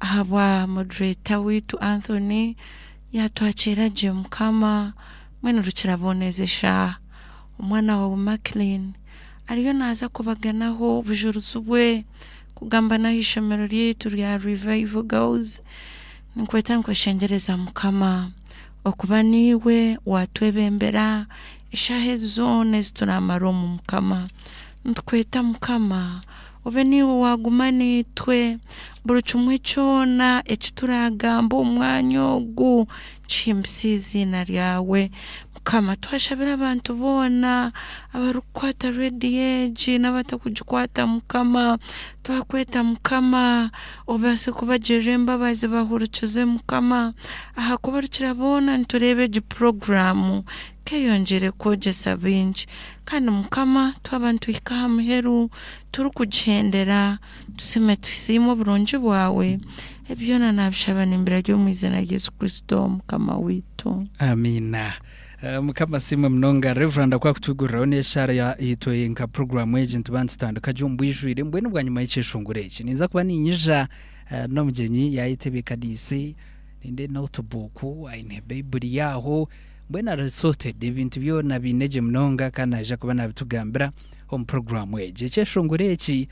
ahabwa moderator witu Anthony yatwakira je mukama mwene rukirabonezesha umwana wa Maclean ariyo naza kubaganaho bujuruzu bwe kugamba na ishomero ryetu rya Revival Girls nikweta nkoshengereza mukama okuba niwe watwebembera ishahe zone zituramaro mu mukama ntkweta mukama obe niwe wagumane twe burucumwe cyona ekituragamba umwanya ogu chimsizi na ryawe mukama twashabira abantu bona abarukwata ready age n'abatakujikwata mukama twakweta mukama obase kubajeremba baze bahurukize mukama aha kubarukirabona nturebe ji programu keyongere kogesa binji kandi mukama twabantu ikahamuheru turukugendera tusime twisimo burunji bwawe ebyona nabishabana imbere ryo mwizina Yesu Kristo mukama witu amina. Mukama simwe mnonga Reverend kwa kutugura neshara ya itoye nka program agent bantu tanduka jumbwijwire mbwene bwanyuma y'icishungure iki niza kuba ninyija no mugenyi yayitebeka disi ninde notebook aine bible yaho mbwene arasorted ibintu byo nabineje mnonga kana aje kuba nabitugambira home program age cyeshungure iki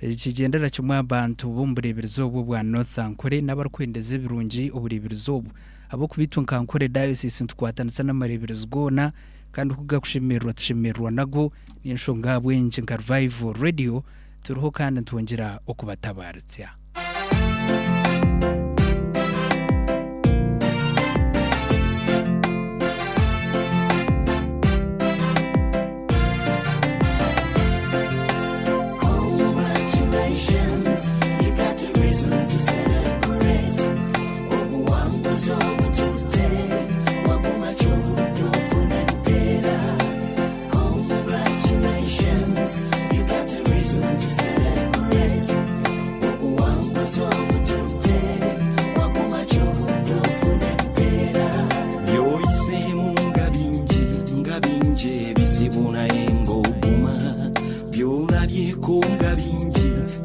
ikigendera cyumwa abantu bumburebirizo bwa Northern Kore n'abarkwendeze birungi uburebirizo abo kubitunka nkore diocese ntwatanitsa n'amarebirizo gona kandi kugakushimirwa tushimirwa nago n'inshonga bwenje nka Revival Radio turuho kandi twongera okubatabaritsa.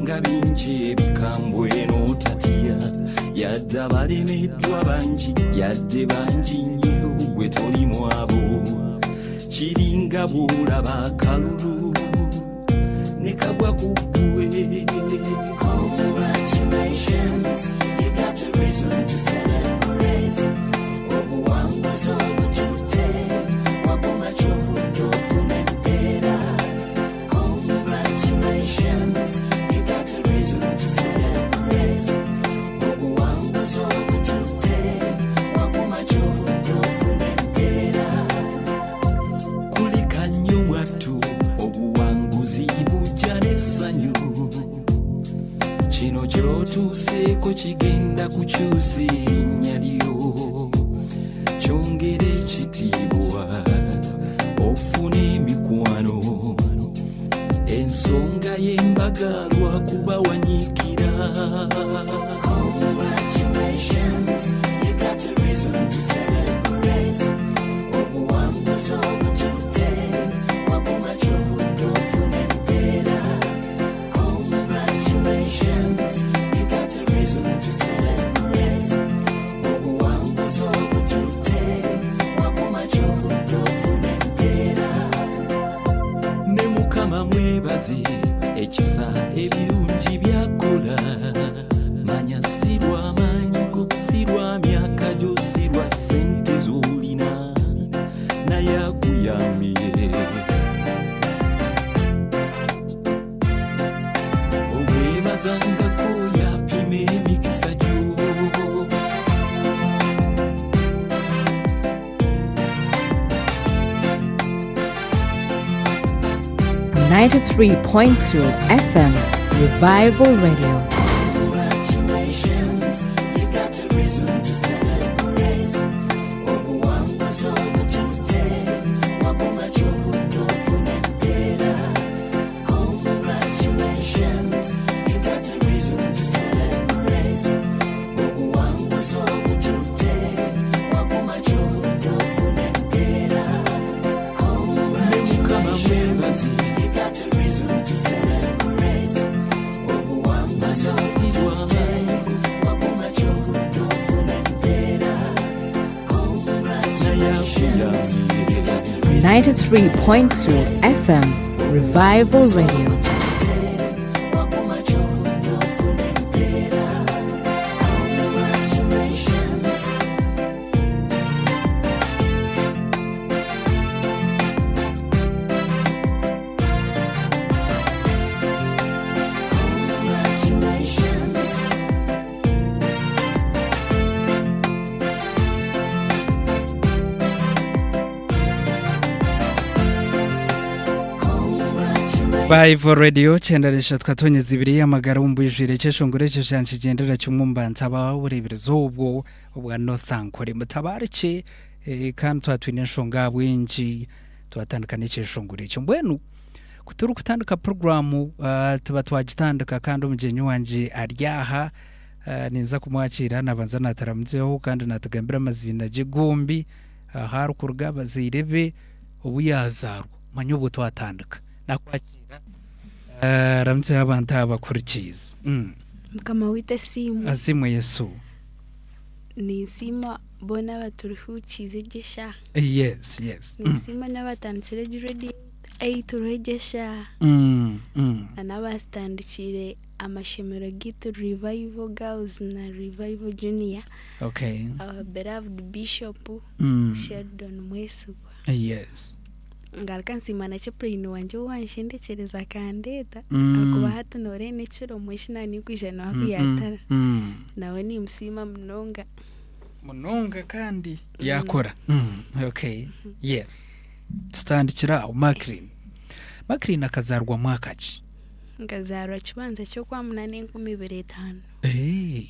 Ngabinje bikambwe no tatia yadda balemedwa banji yadde banji nnyo gwe toli mwabo kiringa bulaba kalulu ne kagwa kugwe. Congratulations, you got a reason to celebrate. Obuwanguzi obutute waguma chovu tofu nempera. Congratulations, you got a reason to celebrate. Obuwanguzi obutute waguma chovu tofu nempera. Kulika nnyo mwattu obuwanguzi bujja n'essanyu. Kino kyotuuseeko kigenda kukyusa erinnya lyo. Kyongera ekitiibwa ofune emikwano. Ensonga y'embaga lwakuba wanyiikira. Congratulations, you got a reason to celebrate. Obuwanguzi obutute waguma chovu tofu n'empera. Congratulations, you got a reason to celebrate. Obuwanguzi obutute waguma chovu tofu n'empera. Ne Mukama mwebaze ekisa ebirungi byakola. Manya si lwa maanyi go, si lwa myaka gyo, si lwa ssente z'olina, naye akuyambye. Omwebazangako yapima emikisa gyo. 93.2 FM Revival Radio. Congratulations, you got a reason to celebrate. Obuwanguzi obutute waguma chovu tofu n'empera. Congratulations, you got a reason to celebrate. Obuwanguzi obutute waguma chovu tofu n'empera. Congratulations, you got a reason to celebrate. Obuwanguzi 93.2 FM Revival Radio. Bible Radio cyendarisha twatonye zibiri amagara umbujire cyeshongore cyashanje gendera cyumumbanza ababureberezo ubwa Northankore mutabarike kandi twatwine nshonga bwinji twatandukanye cyeshongore cyo mbwenu kuturu kutandika programu tuba twagitandika kandi umugenyi wanje aryaha ninza kumwakira nabanza nataramzeho kandi natugambira amazina gigombi haru kurga bazirebe ubuyazarwa manyobo twatandika nakwakira ramtse abantu abakurikiza mukama wita simu asimu Yesu ni sima bona baturuhukize ibyesha yes ni sima n'abatandikire ready turuhegesha anabastandikire amashemero gitu Revival Girls na Revival Junior. Okay. Our beloved Bishop Sheldon Mwesu. Yes. Ngalkansimana chaplain wanje wanshendechereza kandeta akuba hata norene chiro mwishina nikwijana wakuyatara nawe ni msima mnonga kandi yakora okay yes standikira Maclean akazarwa mwakachi ngazarwa kibanza cyo kwa 825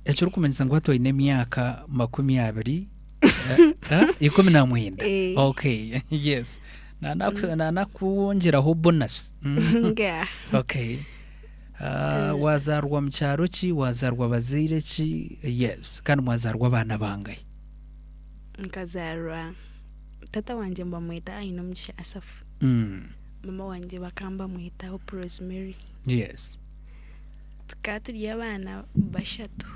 ekiro kumenyesa ngo hatoine emyaka 20 19 okay yes na kuongeraho bonus okay wazarwa mcharo ki wazarwa bazire ki yes kandi mwazarwa abana bangaye nkazarwa tata wanje mbamwita aino msha Asafu mama wanje bakamba mwita Rosemary yes tukaturi abana bashatu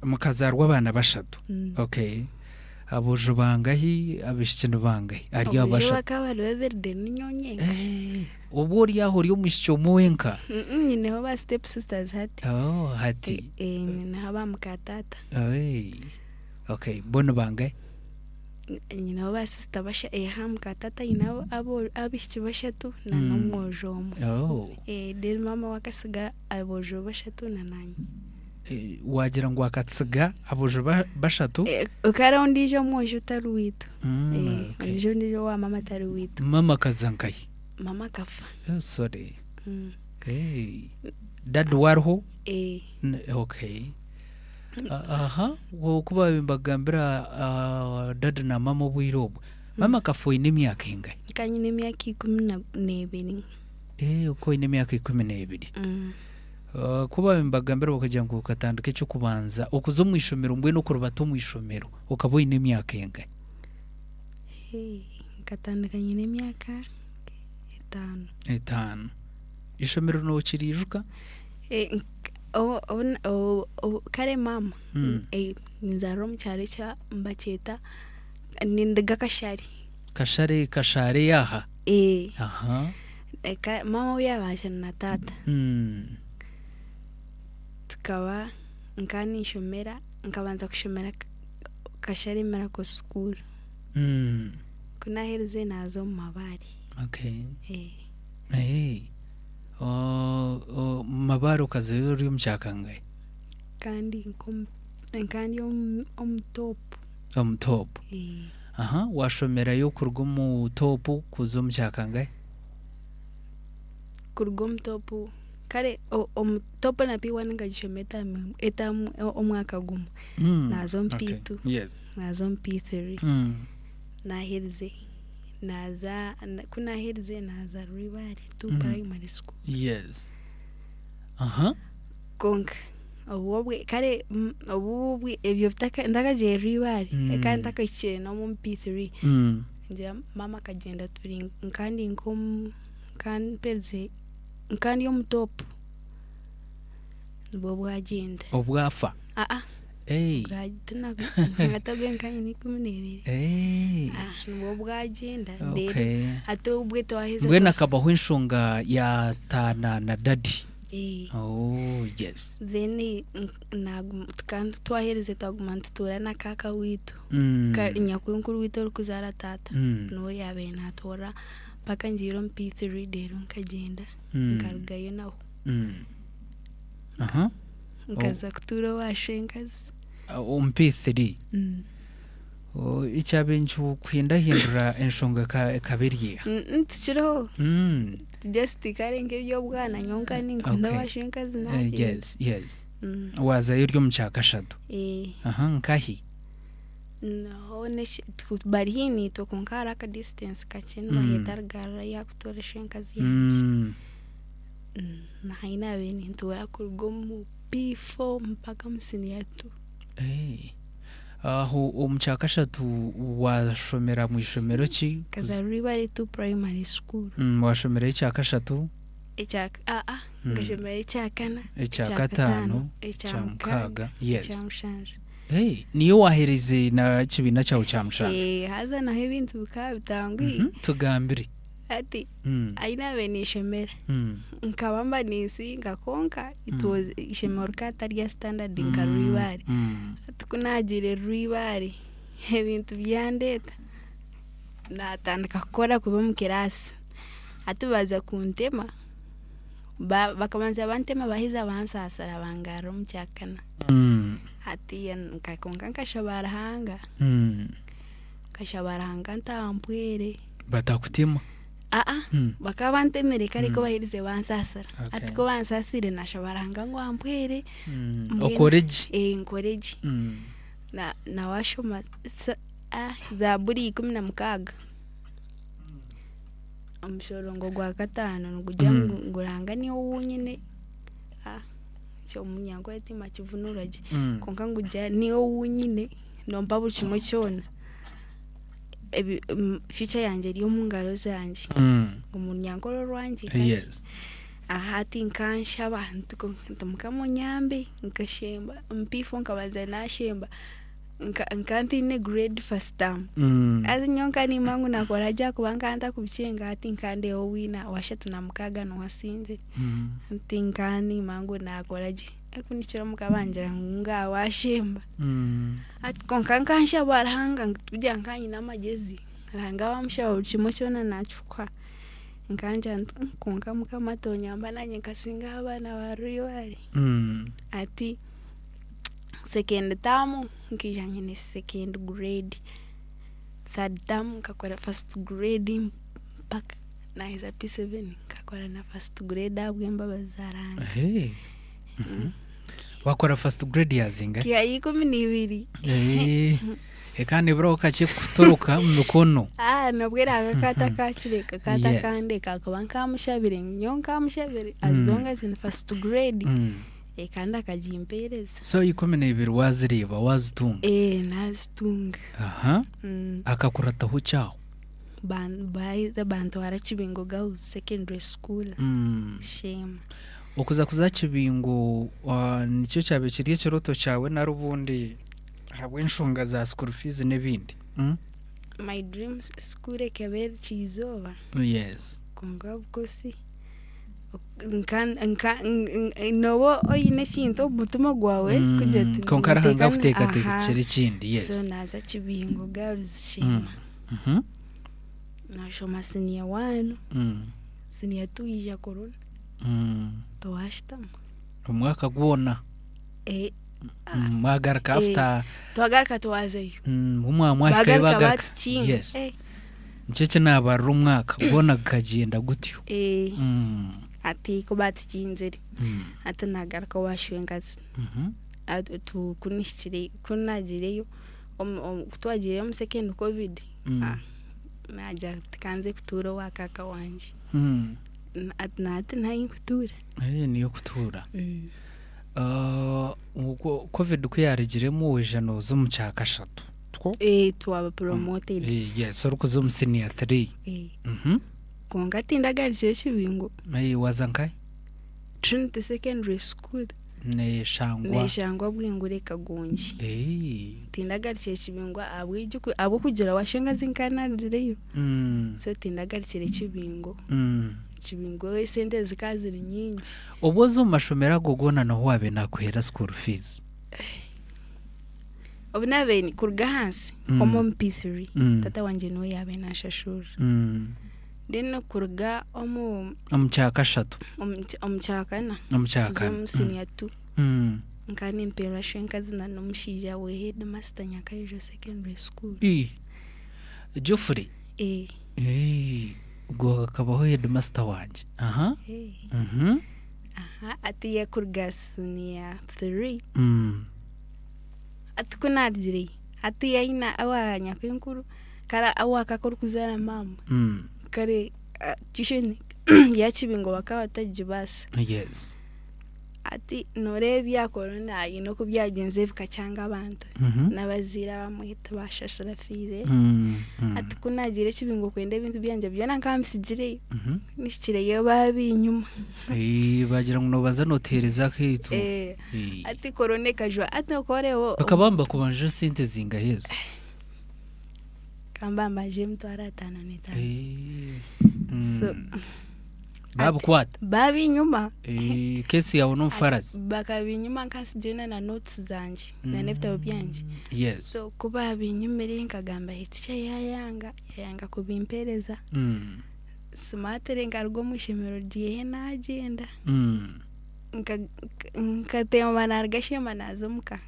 mukazarwa abana bashatu okay abojo bangahi abishikino bangahi ari abashatu bakaba beberde ninyonyenga obori yaho ryo mushyo muwenka nyine ho ba step sisters hati nyine haba mukatata okay bono bangahi nyine ho ba sister basha mukatata ina abo abishiki bashatu na nomwojomo del mama wakasiga abojo bashatu na nanyi wagira ngo akatsiga abojo bashatu ukarondije mwojo taruwito ndijo wa mama taruwito mama kazankai mama kafa sorry dad warho okay wo kuba bimbagambira dad na mama bwirobo mama kafo ine myaka ingahe kanyine myaka 12 uko ine myaka 12 kuba bimbagambira bakagira ngo ukatandike cyo kubanza ukuzo mwishomero mbwe no kurubato mwishomero ukabo ine myaka ingahe katandika nyine myaka 5 ishomero no kirijuka kare mama nzaro mcyare cya mbaketa nindaga kashare yaha mama yabaje na tata tukaba nkani shomera nkabanza kushomera kashare Miracle School kuna herze nazo mabari okay mabaro kazero mchakangaye kandi top washomera yo kurgumu top kuzo mchakangaye kurgumu top kare top na P1 ngajishometa eta omwaka gumu nazo P2 yes nazo P3 na herze naza kuna herze naza Ribari tu primary school yes konka obwe kare obwe ebyo bitaka ndagaje Ribari kandi ndakakire no mu P3 nje mama kagenda turi nkandi nkom kan peze nkandi yo mutop nibo bwagenda obwafa bwagitana ngatogenkaye ni 12 nibwo bwagenda rero ate ubwe twaheze mbwena akabaho inshunga ya tana na dadi yes then twahereze twaguma tutura na kaka witu nyakwinkuru witu rukuzara tata no yabe natora paka njiro mp3 rero nkagenda ngarugayo naho nkaza kutura washenkazi mp3 icyabencu kwinda hindura enshonga kabiriye ntishiro just karenge byo bwana nyonka ninkunda washenkazi na yes waza iryo mchakashado nkahi no bari hini to kunkara ka distance kachene bayetargara ya kutora shenkazi yanje na haina beni ntura kurugomu before mpaka msini yetu aho umchakashatu washomera mu ishomero ki Kazaribari to primary school washomera icyakashatu ngashomera icyakana icyakatano icyamkaga yes niyo wahereze na kibina cyawo cyamushanje haza na ibintu bikabitangwi tugambire ati aina benishemera nkabamba nisi ngakonka itoze ishemero katari ya standard nkaribari ati kunagire ribari ibintu byandeta natandika gukora kuba mu kirasi ati baza kuntema bakamanza bantema bahiza bansasara bangaro mu cyakana ati nkakonka nkashabarahanga kashabarahanga ntampwere batakutima bakabantemere kariko bahirize bansasara ati ko bansasire nashabaranga ngo ampwere okoreji nkoreji na washoma za buri 16 amshorongo gwa 5 ngujya nguranga niyo wunyine cyo munyango yatima kivunuraje konka ngujya niyo wunyine nomba bucimo cyona future yanjye iri mu ngaro zanje umunyankoro rwanje yes ahati nkansha abantu ntamuka nyambe nkashemba mpifo nkabanza nashemba nkanti ne grade first term azi nyonka ni mangu nakora ja kubanga kubyenga ati nkande owina washatu namukaga no wasinze ntinkani mangu nakora je ekunichira mukabanjira nga washemba ati konkankansha barahanga tujya nkanyi namagezi ranga wamsha uchimo cyona nachukwa nkanja konka mukamatonya mbananye kasinga abana bariyari ati second term nkijanye ne second grade third term kakora first grade mpaka na iza P7 kakora na first grade abwemba bazaranga wakora first grade yazinga kia 12 ekane bro kache kuturuka mukono nabwera akakata kachireka kata kande kakubanka mushabire nyonka mushabire azonga zin first grade ekanda kajimpereza so 12 waziriba wazitunga nazitunga akakurata ho cyaho bantu arachibingo girls secondary school shame ukuza kuzakibingo nicyo cyabe kiriye kiroto cyawe na rubundi habwe inshunga za school fees nebindi my dreams school kebere chizova yes konga bukosi nobo oyine kintu mutuma gwawe kujeti konkara hanga kuteka tekiri kindi yes so naza kibingo girls shame na shoma senior 1 senior 2 ija corona toashta umwaka gwona mwagarka after twagarka twazeyo mwaka bagarka yes ncece nabarura umwaka ubona kagenda gutyo ati ko batkinzeri ati nagarka washwengazi tu kunishire kunagireyo kutwagire mu second covid naja kanze kutura wakaka wanje ati nayi kutura niyo kutura covid kuyarigiremo wejano zo mu cyakashatu two twaba promoted yes urukuzo mu senior 3 konga tindagarije kibingo wazankai Trinity secondary school neshangwa bwingure kagungi tindagaritse kibingwa abo kugira washenga zinkanandireyo so tindagaritse kibingo kibingo sente zikaziri nyingi obozo mashomera gogona no wabe nakwera school fees obinabe ni kurga hansi omo MP3 tata wanje no yabe nashashura deno kurga omuchaka shatu omuchakana senior 2 nkani mpera shenka zina nomushija we headmaster Nyakayijo secondary school Geoffrey go kabaho headmaster wanje ati ya kurga senior 3 atukunadire ati yaina awa Nyakayinkuru kara awa kakuru kuzana mama kare tusheni yakibingo bakawa tajibasa yes ati norebya corona ino kubyagenze bikacanga abantu nabazira bamwita bashashura fize ati kunagire kibingo kwende ibintu byanje byona nkamsigire nishikire yo babinyuma bagira ngo nobaza notereza kitso ati corona kajwa ati korewo akabamba kubanje sente zinga hezo kambamba je mtwara 5 so babu kwata babi nyuma kesi yawo no mfarazi bakabi nyuma nkasijena na notes zanje na nepta byanje yes so kuba binyumire nkagamba hitiche yayanga kubimpereza smatere ngargo mushemero diye na agenda nkatema nargashema nazomuka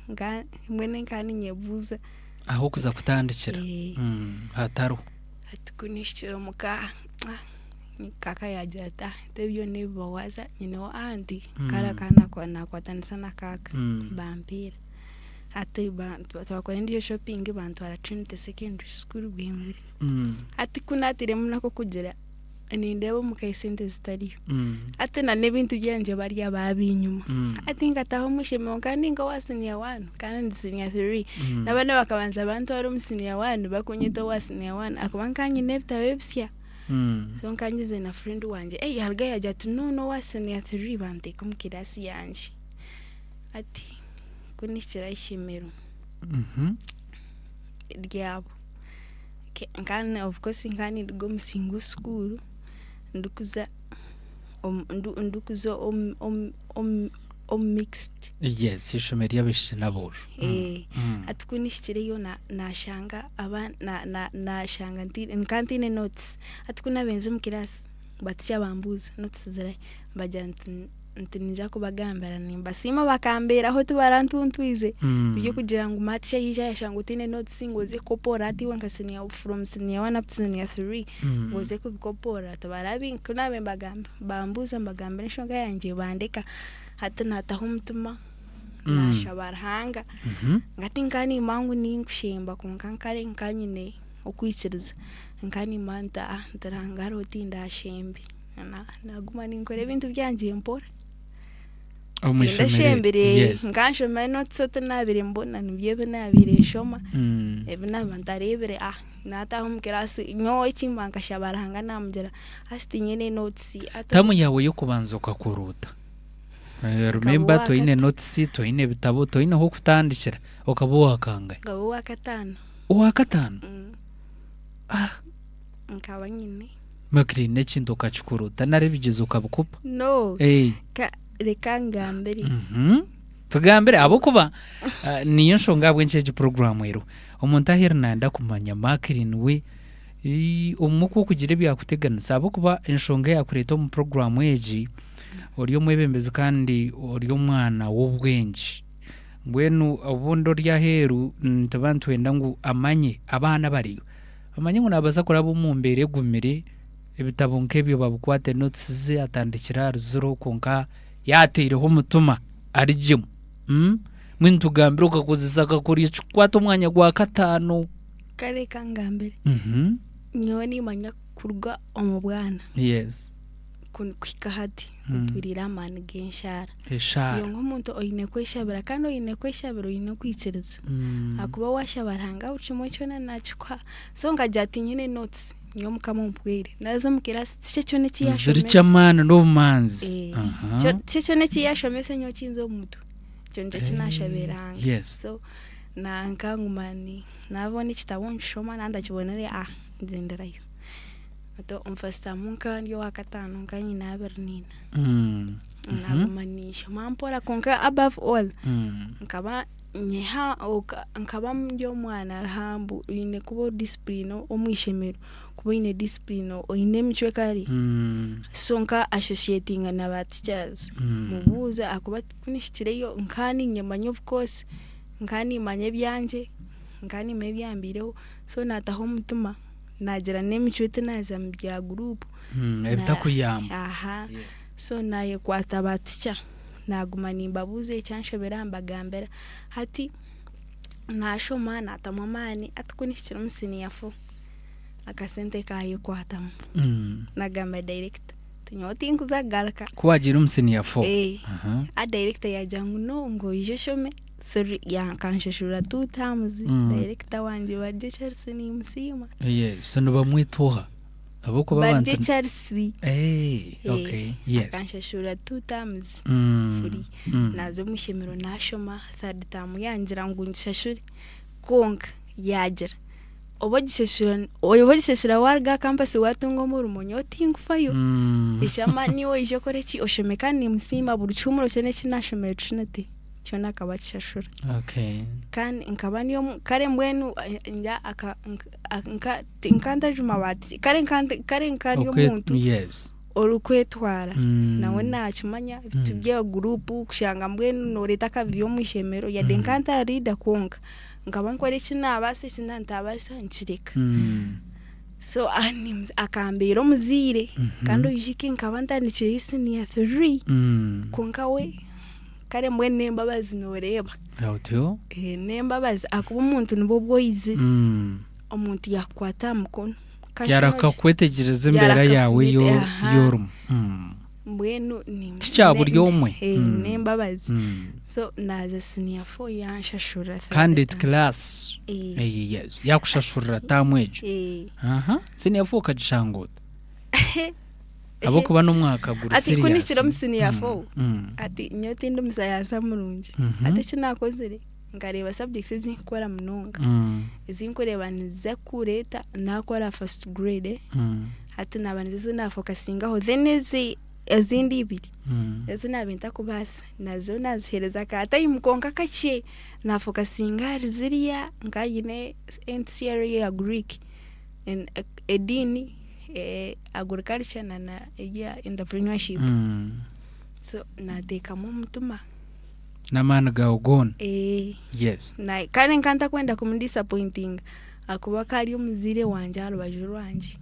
mwene nkani nyebuza aho kuza kutandikira hataro atukunishira muka kaka yajata tebyo nibawaza andi kara kana kwa nakwatanisa na kaka bampira ati twakora ndiyo shopping bantwara Trinity secondary school bwimuri ati kunatire munako kugira nindebo mukayisente zitariyo ati na nebintu byanje bari ababinyuma ati ngataho musheme kandi ngo wasiniya 1 kandi ndisinya 3 nabane bakabanza abantu bari musiniya 1 bakunyito wasiniya 1 akabankanye nepta websya so nkanyize na friend wanje harga yaje ati no wasiniya 3 bante kumkirasi yanje ati kunishira ishimero ryabo nkane of course nkani go msingu school ndukuza mixed yes ishomeri yabishe nabo atukunishire yo nashanga nashanga nkantine notes atukuna benzo mukirasi batisha bambuza notes zire bajanti ntinija kubagambara nimba sima bakambera aho tubarantuntwize byo kugira ngo matisha yija yashangutine notes ngoze kopora ati wankasinia from senior 1 up to senior 3 ngoze kubikopora tabarabi kunabe bagamba bambuza mbagambira shonga yanje bandika hatana tahumtuma nashabarhanga ngati nkani mangu ninkushemba kunkankare nkanyine okwitsiriza nkani manta ntarangaro tinda shembi naguma ninkore ibintu byanje mpora ndashembere nkansho mano tsoto nabire mbona nibyebe nabire shoma ebina bantarebere nataho mukirasi nyo ikimbanga shabarhanga namugera asitinyene notes tamu yawe yo kubanza ukakuruta remember toine notes toine bitabo toine ho kutandikira okabuwa kangaye gabuwa katano nkaba nyine makri nechindo kachukuruta narebigeze ukabukupa no rekangambere tugambere abo kuba niyo nshonga bwencheje program rero umuntu ahirnanda kumanya makri we umuko kugira byakuteganisa abo kuba enshonga yakureta mu program eji oriyo mwebembeze kandi oriyo mwana w'ubwenji ngwenu abundo rya heru ntabantu wenda ngo amanye abana bariyo amanye ngo nabaza kuraba umumbere gumire ibitabo nkebyo babukwate notes ze atandikira ruzuro konka yatereho mutuma arijimo mwintu gambiro kakozisa kakuri kwata umwanya gwa katano kare kangambere nyoni manya kurwa omubwana yes kwika hati turira man genshara yo nk'umuntu oyine kweshabira kandi oyine kweshabira oyine kwitsiriza akuba washabaranga ucimo cyona nakikwa so ngajya ati nyine notes nyo mukama ompwere naza mukirasi tikyo ziri nekiyashomesa cyamana n'obumanzi aha tikyo nekiyashomesa nyo kinza omuntu kyo nikyo kinashabiranga yes so nankangumani nabona ekitabo nkishoma nandakibonere nzenderayo ato omfasta munka ndio wakatano nkanyina abernina nagumanisha mampora konka above all nkaba nyeha nkaba ndio mwana rahambu ine kubo discipline omwishemero kubo ine discipline ine mchwe kali so nka associating na teachers mubuza akuba kunishikireyo nkani nyemanyo of course nkani manye byanje nkani mebyambireho so nataho mutuma nagira n'emichwete naza mu bya group ebitakuyamba aha so naye kwata baticha naguma nimbabuze cyanshobera mbagambera hati nashoma natamamani atukunishira musini yafo akasente kaye kwatamu nagamba director tunyoti nkuza galka kwagira umusini yafo a director yajangu no ngo yishome sir ya kanshashura 2 times director wanje waje Chelsea ni msima yes so bamwitoha aboko babanta baje Chelsea okay yes kanshashura 2 times free nazo mushemero nashoma third time yangira ngo nshashure konka yagira obogisheshura warga campus watungo mu rumonyo tingufayo icyama niwo ije koreki oshomeka ni msima burucumuro cyane kinashomero chinete cyona kabachashura okay kan nkaba niyo kare mbwenu nja nkanda juma bati kare nkariyo muntu yes orukwetwara nawe nakimanya tubye group kushanga mbwenu noreta kabyo mwishemero ya denkanta rida konka nkaba nkore kinabase kinantabasa nkireka so anims akambira omuzire kandi uyishike nkaba ntandikire isini ya 3 konka we kare mbwene mbabazi noreba awutyo nembabazi akuba umuntu nibo bwoyize omuntu yakwata mukono yaraka kwetegereza imbere yawe yorum mbwenu ni cyaburi omwe nembabazi so naza senior 4 yanshashura candidate class yes yakushashura tamwejo aha senior 4 kagishangoda aboko bano mwaka guru serious ati kunishira musenior 4 ati nyote ndo musayansa murungi ati kinakozere ngareba subjects zinkora munonga zinkoreba niza kureta nakora first grade ati nabanize na focusingaho then ezindi ibiri ezina binta kubasa nazo nazihereza kata imukonka kache na focusinga ziriya ngayine NCR ya Greek and edini agriculture na ya entrepreneurship so nateka mu mutuma na man gaugona yes na kane nkanta kwenda kumdisappointing akuba kali umuzire wanje alubajuru wanje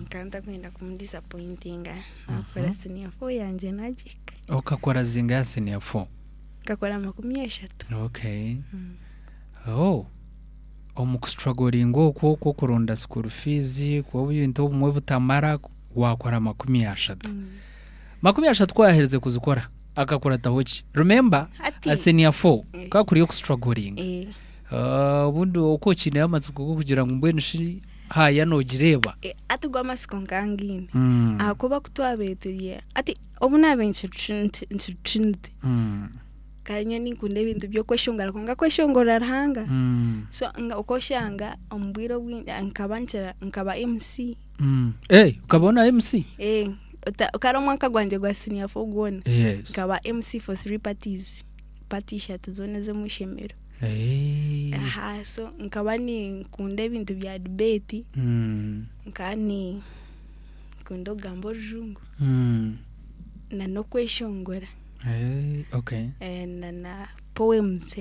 nkanta kwenda kumdisappointing akora senior 4 yanje najika okakora zinga senior 4 kakora 30 okay omukustruggling okwo kuronda school fees ko bintu bumwe butamara wakora 30 kwahereze kuzikora akakora tahoki remember a senior 4 kakuriyo kustruggling bundo uko kine yamatsuko kugira ngo mbwenushi haya nogireba atugwa masiko nkangine akuba kutwabeturiye ati obuna benshi trinity kanya ninkunde ibintu byo kweshongara konga kweshongora rahanga so ukoshanga ombwiro bwinda nkaba MC ukabona MC ukaromwa kagwanje gwa senior 4 gwona yes nkaba MC for 3 party shatu zone zo mushemero so nkaba ni kunde ibintu bya debate nkani kundo gambo jungu na no kweshongora okay na poems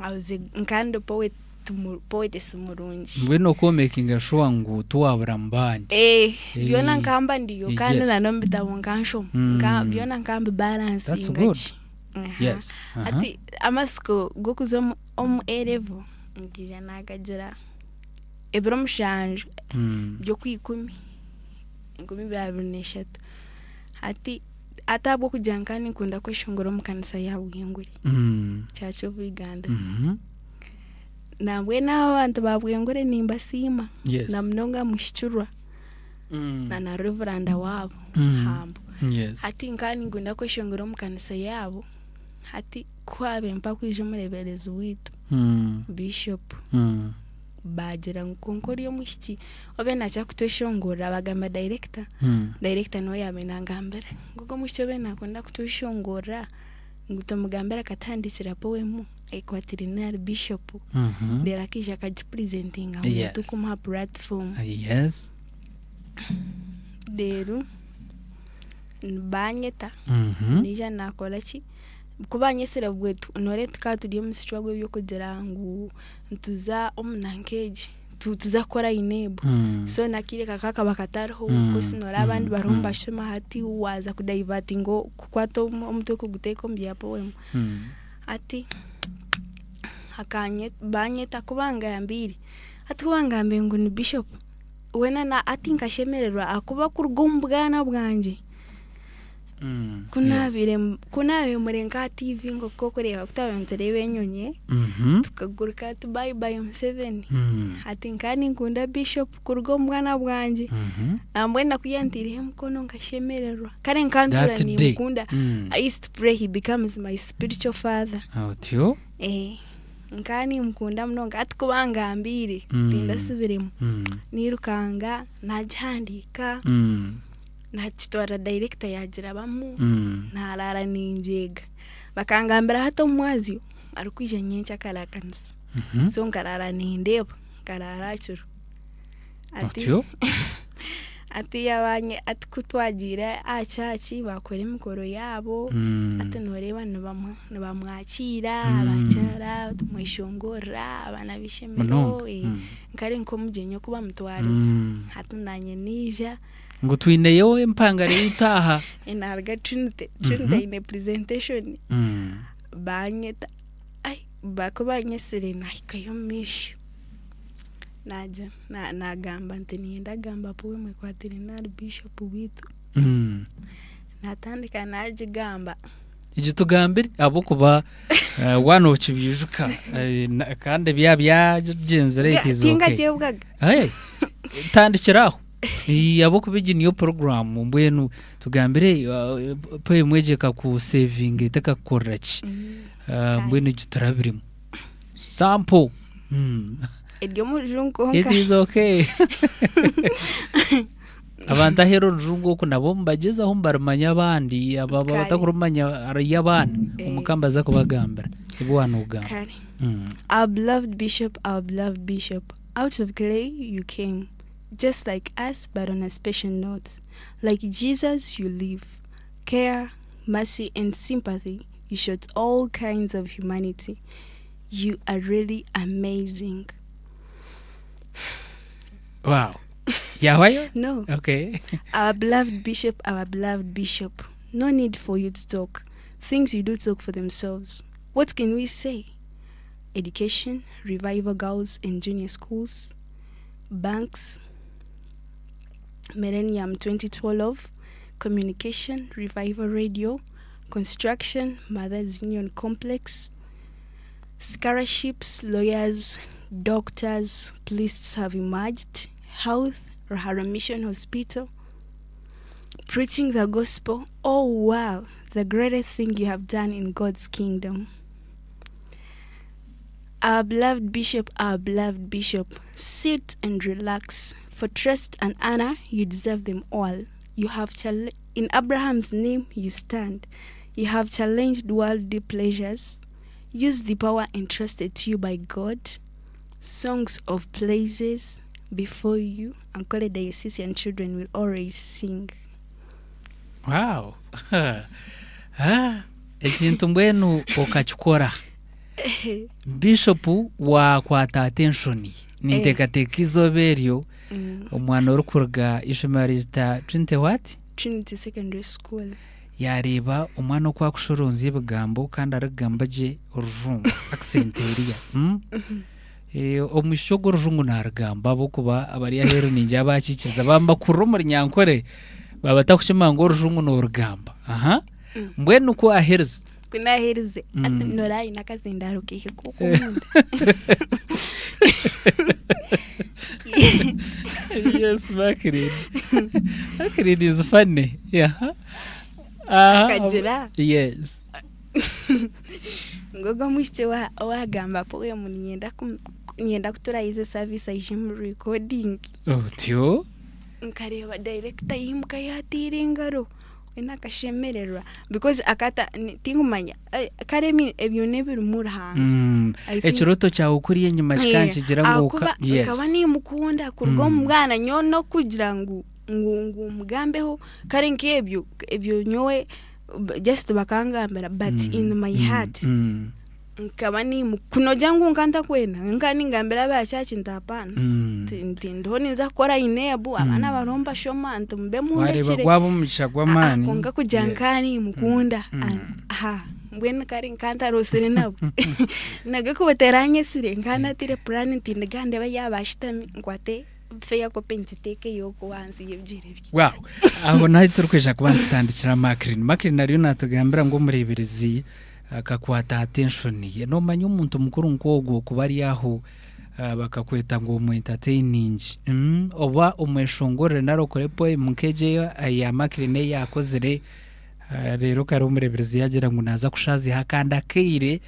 auze nkando poet simurungi mbweno ko making sure ngo tuwabura mbandi byona nkamba ndiyo kandi na nombita wonkansho byona nkamba balance ingachi yes ati amasko gokuzo erevo ngija nagagira ebro mushanjo byo kwikumi ngumi babuneshatu ati atabwo kujankani kunda kweshongora mu kanisa ya bwenguri cyacho biganda nabwe n'abantu babwengore nimba sima Yes. na mnonga mushicurwa Mm. na reverend wabo Mm. hambo Yes. hati nkani ngunda kweshongera mu kanisa yabo hati kwabe mpa kwije murebereza witu Mm. bishop Mm. bagira nkonkori yo mushiki obe nacha kutweshongora bagamba director director no yamenanga mbere ngogo mushyo be nakunda kutweshongora ngutomugambera katandikira poemu equatorial bishop Mhm. dera kisha kajipresentinga Yes. mutu kuma platform Yes. deru banyeta Mhm. nija nakola ki kubanyesera bwetu nore tukaturiye musicwa gwe byo kugira ngo ntuza omunankeje tuza kora inebo Mm. so nakire kakaka bakatariho Mm. kusinora abandi Mm. baromba shoma hati waza kudaivatingo kukwata omutwe kuguteka ombyapo wemu Mm. ati akanye banyeta kubanga yambiri ati kubanga mbengu ni bishop wena na ati nkashemererwa akuba kurgumbwana bwanje Mm. kunabe murenga TV ngo kokoreba kutabanzere benyonye Mhm. tukaguruka tu bye bye 7 Mm. ati nkani nkunda bishop kurgumbwana bwanje Mhm. nambwenda kuyantirihe mkono nkashemererwa kare nkantura That ni day. mkunda Mm. I used to pray he becomes my spiritual father Otyo. nkani mkunda mnonga ati kubanga ambiri Mm. tindasubiremo Mm. nirukanga najandika Mm. nachitwara director yagira bamu Mm. narara ninjega bakangambira hata umwazio arikwije nyencha kala kanisa Mhm. so nkarara nindeba karara churu Otyo. ati yabanye ati kutwagira achachi bakora imikoro yabo Mm. ati noreba nibamwakira Mm. abacyara tumwishongora abana bishemero Munonga. Mm. nkari nko mugenyo kuba mutwariza Mm. hati nanye nija ngo twineyo empangare itaha. enarga trinity ine presentation Mm. banyeta ai bakobanyesere nahikayo mishi naja nagamba nti nienda gamba powe mwequatorial bishop witu Mm. natandika najigamba igitugambire abo kuba wano kibijuka kandi byagenze rate is tinga okay. jebwaga Hey, tandikiraho abo kubigi niyo program mbwenu tugambire pe mwegeka ku saving itakakorera ki mbwenu gitarabirimo sample. edyo mujunko It is okay. Abantu ahero rujungo ko nabo mbagezaho mbaramanya abandi aba batakurumanya ari abana umukambaza kubagambira ibo wanugamba. kare our beloved bishop out of clay you came just like us but on a special note like Jesus you live care mercy and sympathy you showed all kinds of humanity you are really amazing. Wow. Yeah, No. okay. Our beloved bishop, no need for you to talk. Things you do talk for themselves. What can we say? Education, revival girls and junior schools, banks, Millennium 2012, communication, revival radio, construction, Mothers Union Complex, scholarships, lawyers, doctors, police have emerged, health, Rahara Mission Hospital, preaching the gospel. Oh wow, the greatest thing you have done in God's kingdom. Our beloved bishop, sit and relax. For trust and honor, you deserve them all. You have in Abraham's name you stand. You have challenged worldly pleasures. Use the power entrusted to you by God. Songs of praises before you, and call it diocesan children will always sing. Wow. Ekintu mbwenu okachukora. Bishop wa kwata attention nintekateka izoberyo omwana orukurga ishomero rita Trinity what? Trinity Secondary School. Yareba omwana okwa kushoronza ibigambo kandi aragamba je orujungu accent area. Omushogo orujungu naragamba abo kuba abari ahero ninja abakikiza bamba kurumuri nyankore baba takushima ngo orujungu no rugamba. Aha. Mbwenu ko ahereza kunahirize ati norayi nakazindaro kihe kuko munda Yes, Maclean. Maclean is funny. Yeah. Akagira. Yes. ngoga mwishye wagamba po we nyenda kuturayize service aje mu recording Oh, tyo. nkareba director yimuka yatira ingaro inakashemererwa because akata tingumanya karemi ebyo nebirumura hanga Ekiroto cyawe ukuriye nyuma kikankigira ngo yes akaba ni mukunda kurwo mu bwana nyono kugira ngo mugambeho kare nkebyo nyowe just bakangambera but in my heart nkaba ni kunoja ngo nkanta kwena nkani ngambera bachachi ndapana ndindo niza kora inebu abana baromba shoma ntumbe mu wareba gwabo mushagwa mani konga kujankani mukunda mbwene kare nkanta rosere nabo naga kubateranye sire nkana tire plan ntindigande bayabashitami ngwate feya ko pentiteke yoko wanzi yebyirebye wow aho nayo turukweja kubanstandikira Maclean ariyo natugambira ngo mureberizi akakwata attention ye no manyo umuntu mukuru ngogo kubari yaho bakakweta ngo mu entertaining oba umweshongore narokore poe mukeje ya Maclean yakozere rero kare umureberizi yagira ngo naza kushazi hakanda keire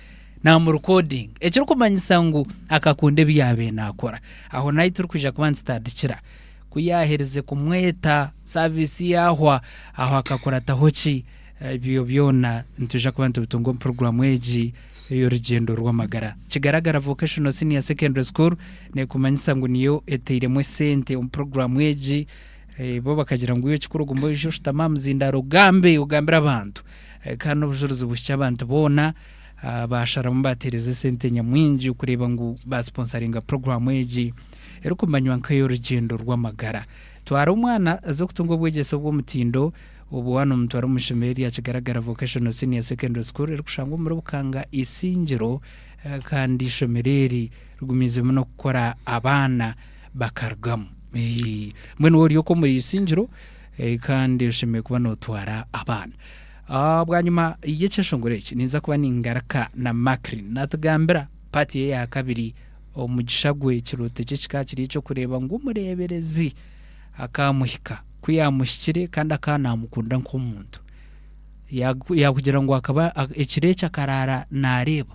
na mu recording ekiro kumanyisa ngo akakunde byabe nakora aho nayo turukweja kubanstandikira kuyahereze kumweta service yahwa aho akakora tahochi ibyo byona ntuje kubantu bitungo program eji yo rugendo rw'amagara kigaragara vocational senior secondary school ne kumanyisa ngo niyo eteiremwe sente program eji bo bakagira ngo iyo kikurugumbo ejo shitama mzindaro ugambira abantu kandi ubujuruzi bushya abantu bona bashara mbatereze sente nyamwinji kureba ngo ba sponsoringa program eji ero kumanywa nkayo rugendo rw'amagara twara umwana zo kutungo bwegeso bw'umutindo ubu hano mutwara umushomeri yakigaragara vocational senior secondary school ero kushanga muri bukanga isingiro kandi shomereri rugumize no gukora abana bakargamo mwene wori yoko muri isingiro kandi ushemeye kuba no twara abana bwanyuma yeceshongore iki niza kuba ningaraka na Maclean natugambira party ya kabiri omugishagwe kirote kikakiri cyo kureba ngo umureberezi akamuhika kuyamushyikire kandi akanamukunda nk'umuntu yakugira ngo akaba ikirece akarara nareba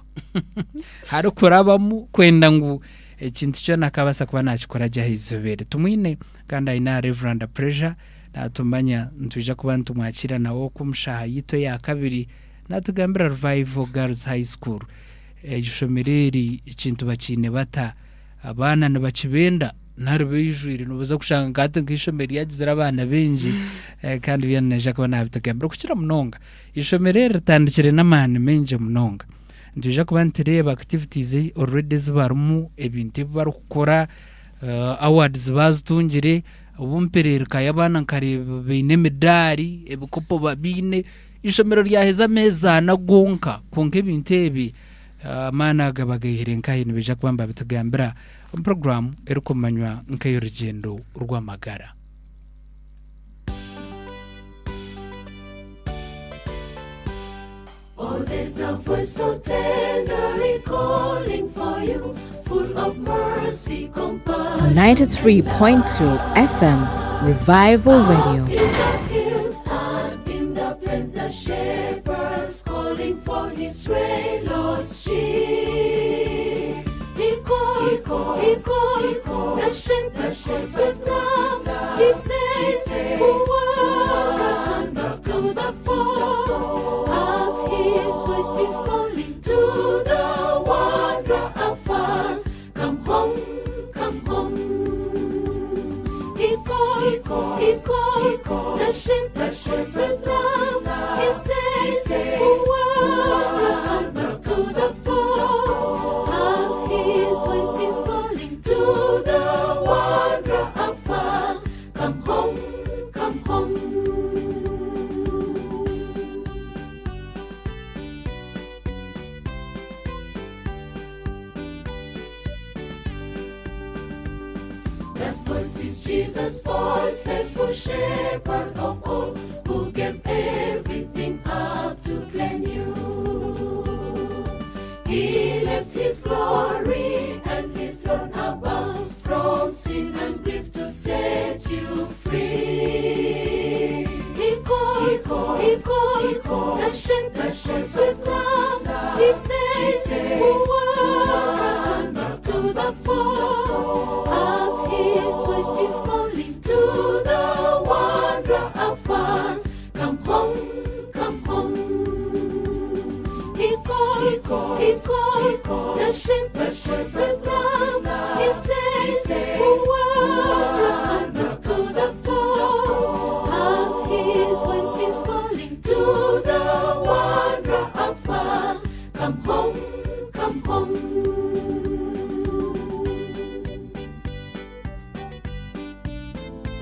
hari kurabamo kwenda ngo ikintu cyo nakabasa kuba nakikora jahizobere tumwine kandi ina Reverend Pressure natumanya ntuje kuba ntumwakira nawo kumushaha yito ya kabiri natugambira Revival Girls High School yishomereri ikintu bakine bata abana nabakibenda narubijwire nubuza kushanga gato nkishomeri yagizira abana benji kandi byaneje ko nabitagambira kukira munonga ishomereri tandikire n'amahane menje munonga nduje kuba ntireba activities already zibarumu ebintu barukora awards bazitungire ubumperere kayabana nkareba bine medali ebikopo babine ishomero ryaheza meza na gonka konke ibintebi mana gabagahirenka hino beja kwamba bitugambira program erukomanywa nkayo rugendo rw'amagara. Oh, there's a voice so tenderly calling for you, full of mercy, compassion. 93.2 FM Revival Radio. In the hills and in the plains, the shepherds calling for his stray lost sheep. He calls, the shepherds with love. He says, welcome back to the fold. His voice is calling to the wanderer afar. Come home, come home. He calls, the shepherds with love. He says, welcome back to the fold. His voice is calling to the wanderer afar. Come home, come home. That voice is Jesus' voice, faithful shepherd of all, who gave everything up to claim you. the shepherd boys with love. He says, welcome to the fold. Of his voice is calling to the wanderer afar. Come home, come home. He calls, the shepherd boys with love. He says, welcome to the fold. Of his voice is calling to the wanderer afar. Come home, come home.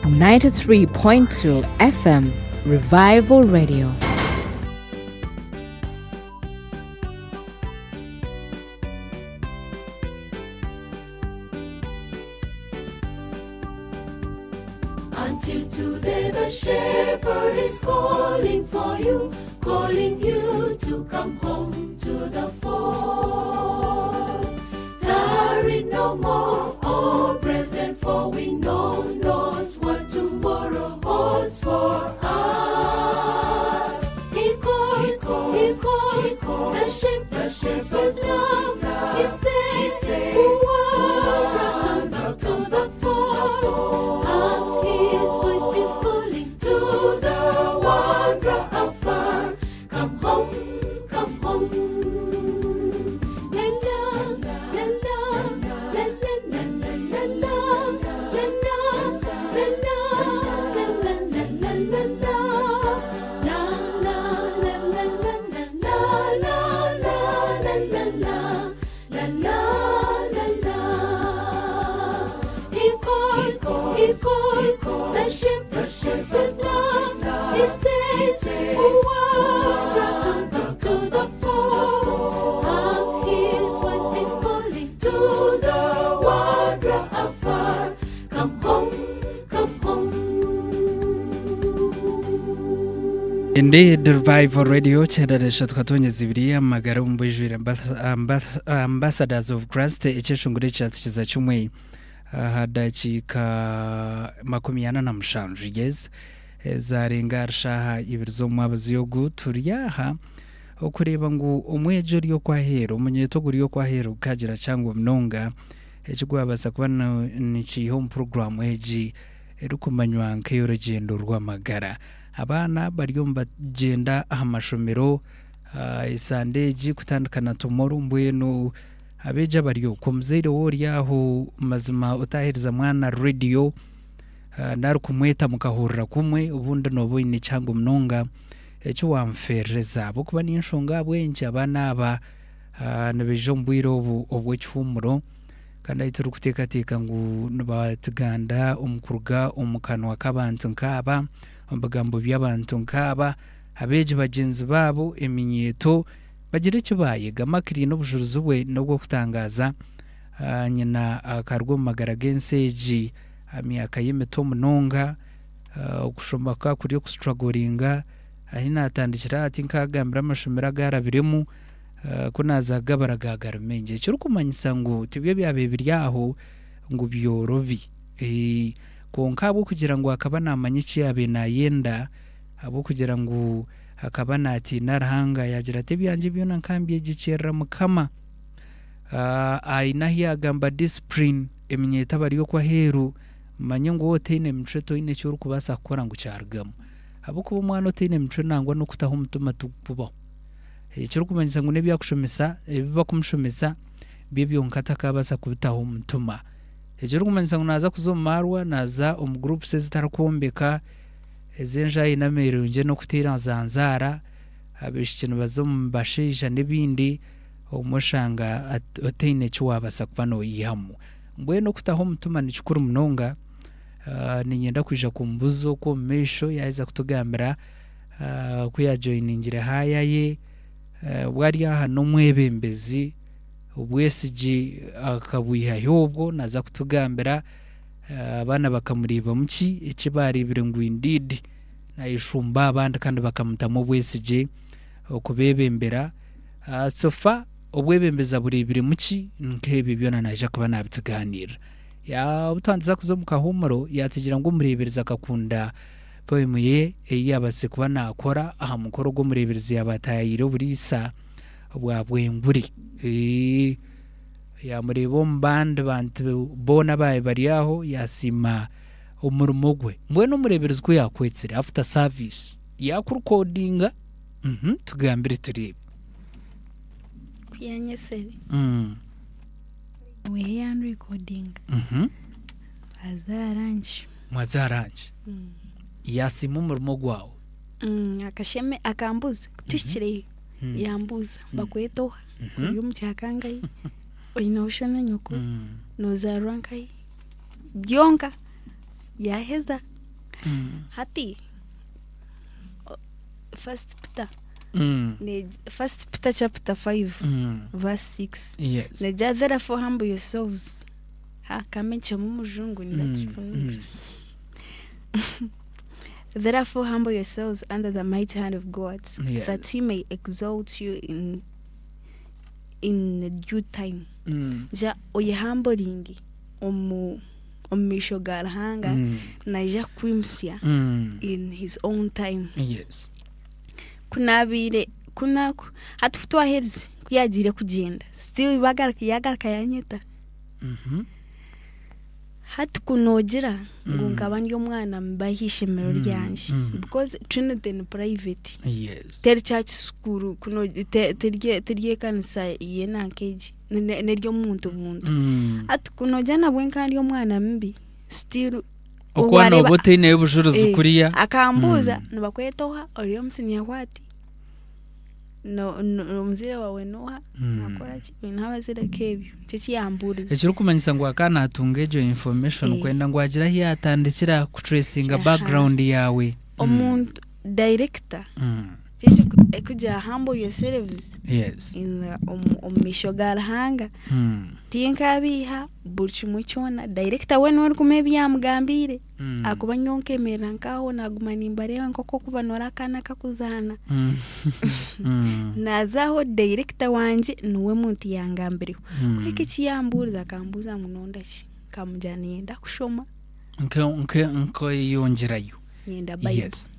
93.2 FM Revival Radio. Until today the shepherd is calling for you, calling you to come home to the fold. Tarry no more, oh brethren, for we know not what tomorrow holds for us. He calls, the shepherd with love. He says, welcome to the fold. His voice is calling to the wanderer afar. Come home, come home. La la la la la la la la la He calls, the shepherd boys with love. He says, welcome to the fold. Of his voice is calling to the wanderer afar. Come home, come home. Indeed, Revival Radio, Chedadesha Tukatonya Zibiri, Magarum Bujir, Ambassadors of Christ, Echeshunguri Church Chumwe. Hadachika makumyana na mshanju yes zarenga shaha ibirzo mwabazi yo guturiyaha okureba ngo umwejo ryo kwa hero umunyeto ryo kwa hero kagira cyangwa mnonga ekigwabaza kubana ni home program eji erukumanywa nkeyo rugendo rw'amagara abana bariyo mbagenda amashomero isandeji kutandukana tomorrow mbweno abeja bariyo komzero woriyaho mazima utahiriza mwana radio naru kumweta mukahurira kumwe ubundi nobo ni cyangwa mnonga eco wamfereza abo kuba ni nshonga bwenje abana aba nabejo mbwiro obwo cyfumuro kandi ayituru kutekateka ngo batuganda umukuruga umukanwa kabantu nkaba ambagambo by'abantu nkaba abeje bagenzi babo eminyeto bagire cyo bayiga makiri n'ubujuruzi we no bwo kutangaza nyina akarwo magaragenseji amyaka yemeto munonga okushomaka kuri kustrugglinga ahina atandikira ati nkagambira amashomera garabiremu kunaza gabaragagara menje cyo kumanyisa ngo tibyo byabe biryaho ngo byorobi konkabo kugira ngo akaba namanyici yabe nayenda abo kugira ngo akaba nati narahanga yagira ati byanje byo nakambiye gicera mukama ainahi agamba discipline eminyeta bariyo kwa heru manye ngo otene mceto ine cyo kubasa akora ngo cyargamo abo kuba umwana otene mceto nangwa no kutaho mutuma tukubaho cyo kumanyisa ngo nebya kushomesa biba kumshomesa bibyo nkata kabasa kubitaho mutuma cyo kumanyisa ngo naza kuzomarwa naza group sezitarakombeka ezenja inamero nje no kutira zanzara abishikino bazombashija nebindi umushanga otene cyo wabasa kubano yihamu mbwe no kutaho mutuma ni cyukuru munonga ninyenda kwija kumbuzo ko mesho yaza kutugambira kuya joiningira haya ye bwari hano mwebembezi ubwesiji akabuyiha yobwo naza kutugambira abana bakamuriba muki ikibari birengu indeed nayishumba abandi kandi bakamutamo bwesije okubebembera sofa obwebembeza buri biri muki nkebe byona naje kuba nabituganira ya utanza kuzo mukahumuro yatigira ngo murebereza akakunda poem ye yabase kuba nakora aha mukoro gwo mureberezi yabatayire burisa bwa bwenguri ya murebo mband bantu bona baye bari aho yasima umurimo gwe mbwene umureberezi ko yakwetsere after service yakurukodinga tugambire turi kuyanyesere we yan recording azaranje mwazaranje yasima umurimo gwawo akasheme akambuza tushire yambuza bakwetoha uyu mutyakangayi oyinoshona nyoko nozarankai byonka yaheza hati first Peter chapter 5 verse 6 yes neja therefore humble yourselves kamenche mumujungu ndachifuna therefore humble yourselves under the mighty hand of God that he may exalt you in the due time ja oyehambolingi omisho garhanga na ja kwimsia in his own time yes kunaku hatufutwa herzi kuyagire kugenda still yagarka yanyeta hati kunogira ngo ngabandi omwana mbahishe mero ryanje because Trinity in private yes ter church school kuno terye kanisa yena nkeji neryo muntu hati kunojana bwenkandi omwana mbi still okwana obote ne bujuruzi kuriya akambuza nibakwetoha oriyo musinya kwati no mzire wawe noha nakora ki nabazire kebyo cyiyamburiza ekiro kumanyisa ngo akana atungejo information kwenda ngo agira hi atandikira ku tracinga background yawe omuntu director cyije kuja humble yourselves yes in omisho garhanga tinka biha burchi muchona director wenu wari kumebya mugambire akuba nyonke merankaho nagumanimbare nkoko kubanora kana kakuzana nazaho director wanje nuwe muntu yangambire kureke kiyamburiza kambuza munonda ki kamujaniye ndakushoma nke yongerayo yenda bible yes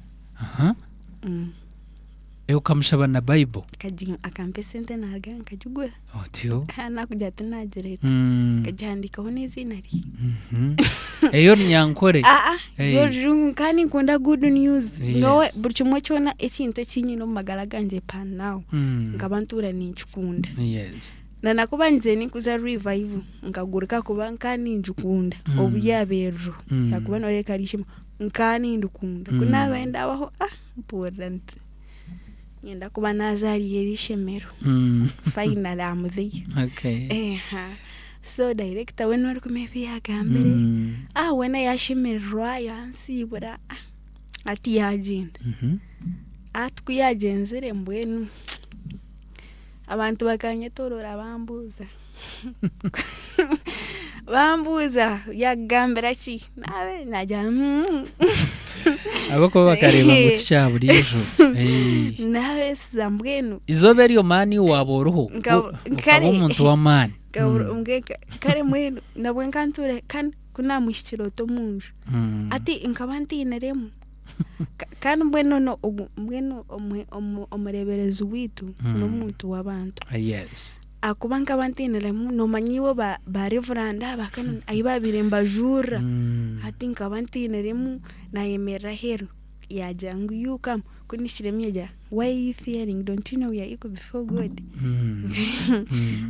kamushaba na bible kaji akampe sente narga nkajugura otyo hana kujya tunagereta kajandikaho n'izina ri eyo nyankore yo runkani nkunda good news ngowe burchumwe cyona ekintu kinyino magara ganje pan now ngabantura ninchukunda yes na nakubanze nikuza revive ngagurika kuba nkani njukunda obuyabero yakuba noreka rishima nkani ndukunda kunabenda abaho important yenda kuba nazari yerishemero final amudhi okay so director when wari kumefi yakambere wena yashemerwa yansibura ati yagenda atkuyagenzere mbwenu abantu bakanyetorora bambuza yagambira ki nawe najya abako bakareba mutisha burijo nawe zambwenu izobe ariyo mani waboroho kare umuntu wa mani kare mwenu nabwe nkanture kan kuna mushikiro to munju ati inkabanti neremu kandi mbwenu omureberezi witu n'omuntu w'abantu yes akubanka bantiniremu no manyiwo ba reverend abakana ayibabire mbajura ati nkabantiniremu na yemera hero yajangu yukam kunishiremyeja why you fearing don't you know you are equal before God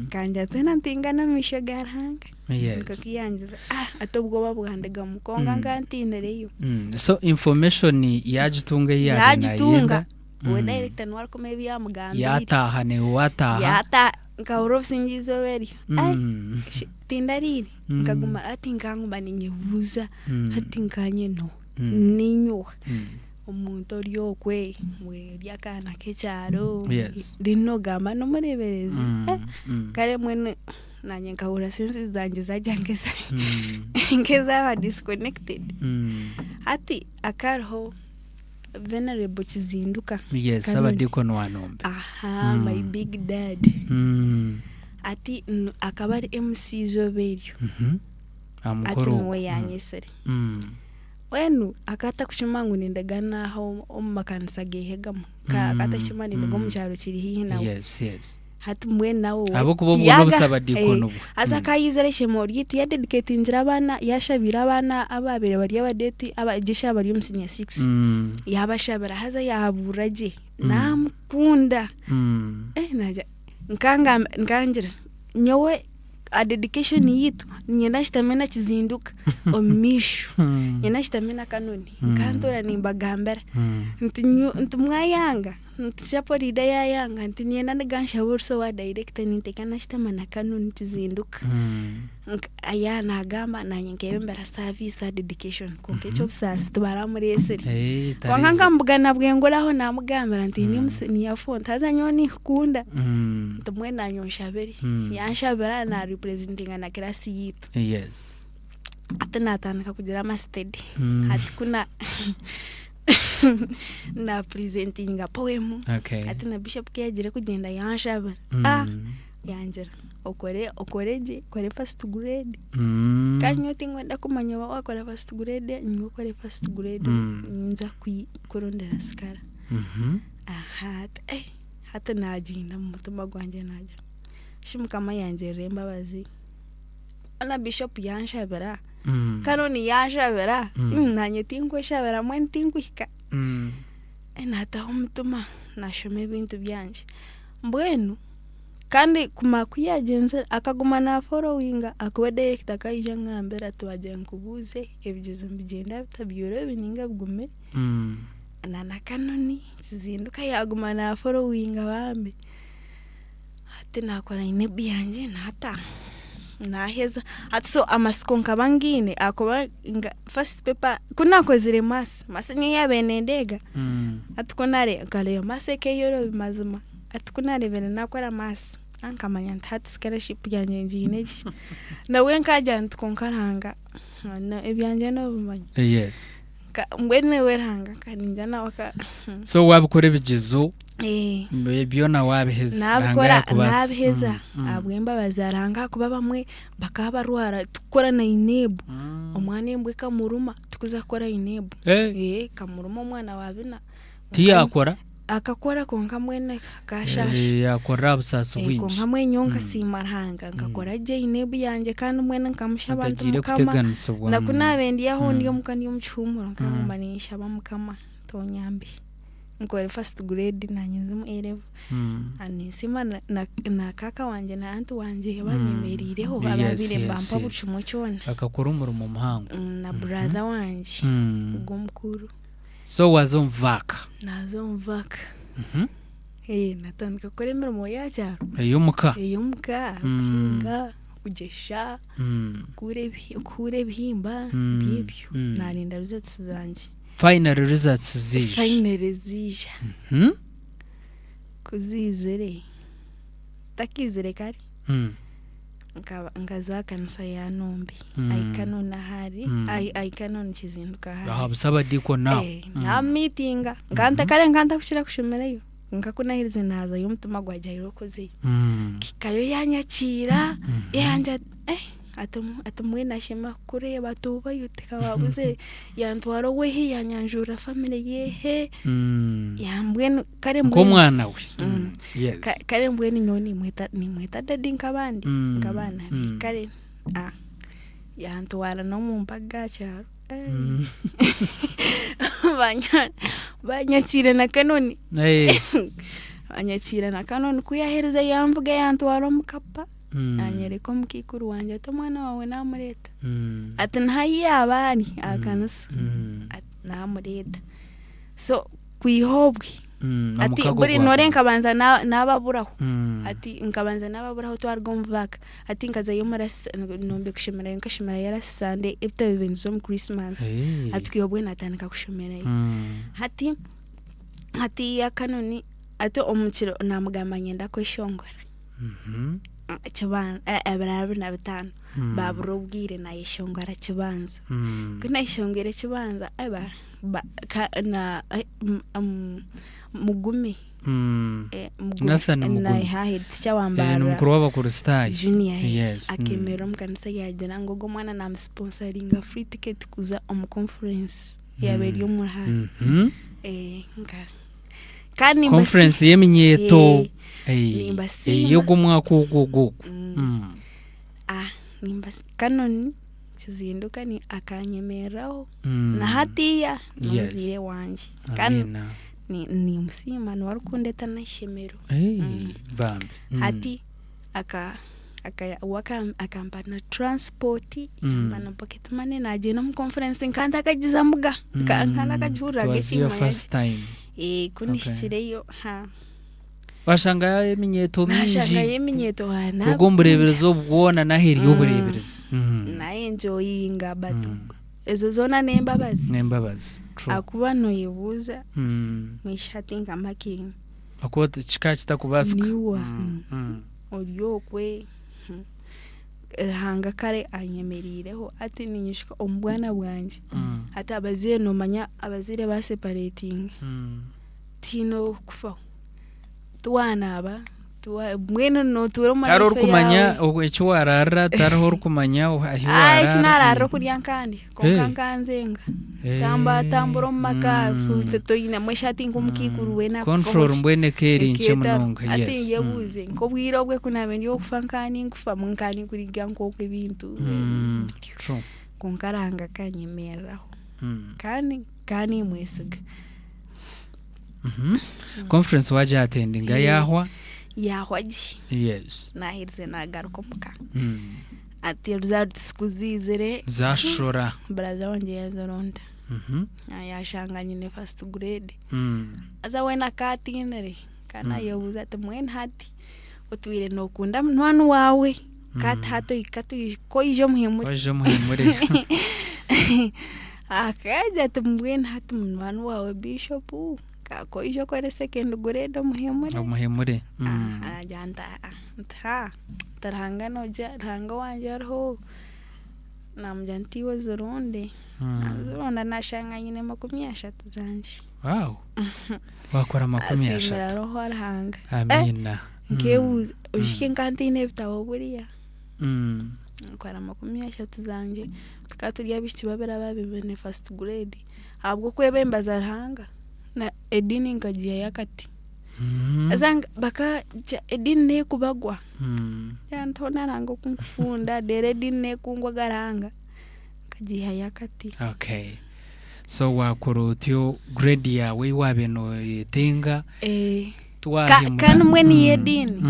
kanja tena ntingana mishagarhanga yes kakiyangiza atobwo babwandaga mukonga ngantinereyo so information yajitunga yajitunga we director nwar kumebi amugambira yataha ne wataha ngawro singizo beri tindariri ngaguma ati nganguma ninyebuza ati nkanye no ninyo omuntu ryokwe mwe ryakana kecharo rino gamba no mureberezi kare mwene nanye ngahura sense zanje zajangeza ngeza ba disconnected ati akarho venerable Chizinduka yes abadikono wanombe my big dad ati akabari MC zoberyo amukoro ati mwe yanyesere wenu akata kushimangu nindagana ho makanisa gehegamo akata shimani ngo mu cyaro kiri hihi nawe yes hati mwene nawo abo kubo buno busaba dikono bu aza kayizere shemo ryiti ya dedicate injira abana yashabira abana ababere bari abadeti abagisha bari mu senior 6 yabashabira haza yahaburaje namukunda naja nkangira nyowe a dedication yitu nyenda shitamena kizinduka omishu nyenda shitamena kanoni kantora nimbagambera ntumwayanga ntisapori idea yanga ntinyenda negansha burso wa director nintekana shitamana kanoni kizinduka aya nagamba nanyengembera service a dedication konkecho busasi tubara muri eseri kwanga mbugana bwengoraho namugambera nti ni yafon tazanyoni kunda ntumwe nanyonshabere yanshabera na representing na klasi yitu yes atanatana kugira ma steady hati kuna na presenting a poem ati na bishop kegire kugenda yanshabera yanjira okoreje kore first grade kanyo tingwenda kumanya wakora first grade nyokore first grade nza kurondera skara hata najinda mutuma gwanje naja shimukama yanje rembabazi ana bishop yanshabera kanoni yanshabera nanye tingwe shabera mwen tingwika enata umutuma nashome bintu byanje mbwenu kandi kumakuyagenze akaguma na followinga akwede kitakaije ngambera tuwaje nkubuze ebyizo mbigenda bitabyoro bininga bgume na kanoni sizinduka yaguma na followinga bambe ati nakora inebi yanje nata naheza atso amaskonka bangine akoba first paper kunakozire masenye yabenendega atukonare kale maseke yoro bimazima atukunare bene nakora ankamanya ntati scholarship yanje njineje nawe nkaja ntukonkaranga na ebyanje no bumanya yes mbwene weranga kaninja nawaka so wabukore bigizo byona wabiheza nabiheza abwemba bazaranga kuba bamwe bakaba rwara tukora na inebu omwana embwe kamuruma tukuza kora inebu kamuruma omwana wabina tiyakora akakora konka mwene kashashi yakora busasa winji konka mwenyonga simaranga ngakora je inebu yanje kandi mwene nkamusha abantu mukama nakunabendi yaho ndiyo mukandi yomuchumuro nkamumanisha bamukama tonyambi nkore first grade nanyenze mu elevu anisima na kaka wanje na antu wanje banyemerireho bababire bampa bucumo cyone akakora umurimo muhango na brother wanje ubwo mukuru so wazomvaka nazomvaka natandika kore mirimo yacyaro eyumuka kinga kugesha kure bihimba bibyo narinda results zanje final results zije kuzizere stakizere kari ngaza kanisa ya Nombi aikanona hari aikanona kizinduka hari habusaba diko now na meetinga nganta kushira kushomerayo ngakunahirize naza yomutuma gwajayiro koze kikayo yanyakira yanja atumwe nashema kureba tuba yuteka wabuze yantwaro wehe yanyanjura family yehe yambwe kare mbwe mwana we yes kare mbwe ni nyoni mweta dadi nkabandi ngabana kare yantwara no mu mbaga cyaro banyakira na kanoni banyakira na kanoni kuyahereza yamvuga yantwara mukapa anyereko mukikuru wanje to mwana wawe namureta ati ntayi abari akanasa namureta so kwihobwe ati buri nore nkabanza nababuraho ati nkabanza nababuraho twargomvaka ati nkaza yomara nombe kushimira nkashimira yarasande ibyo bibenzo mu Christmas ati kwihobwe natandika kushimira hati ya kanoni ati omukiro namugamanya ndakweshongora chibanza abarabu na bitano baburobwire na ishongara chibanza kuna ishongere chibanza aba na mugume Nathan na Mugumi hahe tichawambara mukuru w'abakuru stage junior yes akemera mukanisa yagira ngo go mwana na sponsoringa free ticket kuza conference yaberi umuha kandi conference yeminyeto yo gumwaka ugugu nimba kanoni kizinduka ni akanyemeraho na hatiya n'umuzire wanje kandi ni musima no warukundeta na shemero bambe hati akampa na transport bana pocket money naje no conference nkanda akagiza muga nkanda akajura gishima first time kunishireyo washanga yeminyeto minji ubwo mbureberezo bwona naheri y'ubureberezi na enjoyinga but ezo zona nembabazi akuba no yebuza mwishatinga making akuba chikachita kubasika niwa oryokwe hanga kare anyemerireho ati ninyishika ombwana bwanje ati abaziye no manya abazire ba separating tino kufa twanaba mwene no turo mara karo kumanya icyo warara taraho kumanya ahiwara sinararo kuryankandi konkankanzenga tamburo maka toyina mweshati ngumukikuru wena control mbwene keri nche munonga yes ati yebuze ngo bwirobwe kunabe yo kufankani ngufa munkani kuriga nkoko ibintu true konkaranga kanyemeraho kani mwesiga conference waje attending yahwa ji yes nahirze nagaruka muka ati results kuzizire zashora braza wanje yazoronda yashanga nyine first grade aza wena katinere kana yobuza ati mwene hati utwire no kunda mwana wawe katato ko ijo muhimure akaja ati mwene hati mwana wawe bishop ko ijo kore second grade muhimure ajanta taranga noja ranga wanje arho namjanti wazoronde azonda nashanga nyine 30 zanje wow wakora 30 roho arhanga amina ngebuze ushike nkantine bitawo buriya kwara 30 zanje katuriya bishi babera babibene first grade abwo kwebembaza arhanga na edini ngajiya yakati azanga baka edini ne kubagwa yantona rango kumfunda dere edini kungwa garanga kajiya yakati okay so wakorotyo grade yawe wabeno tenga kan mweni edini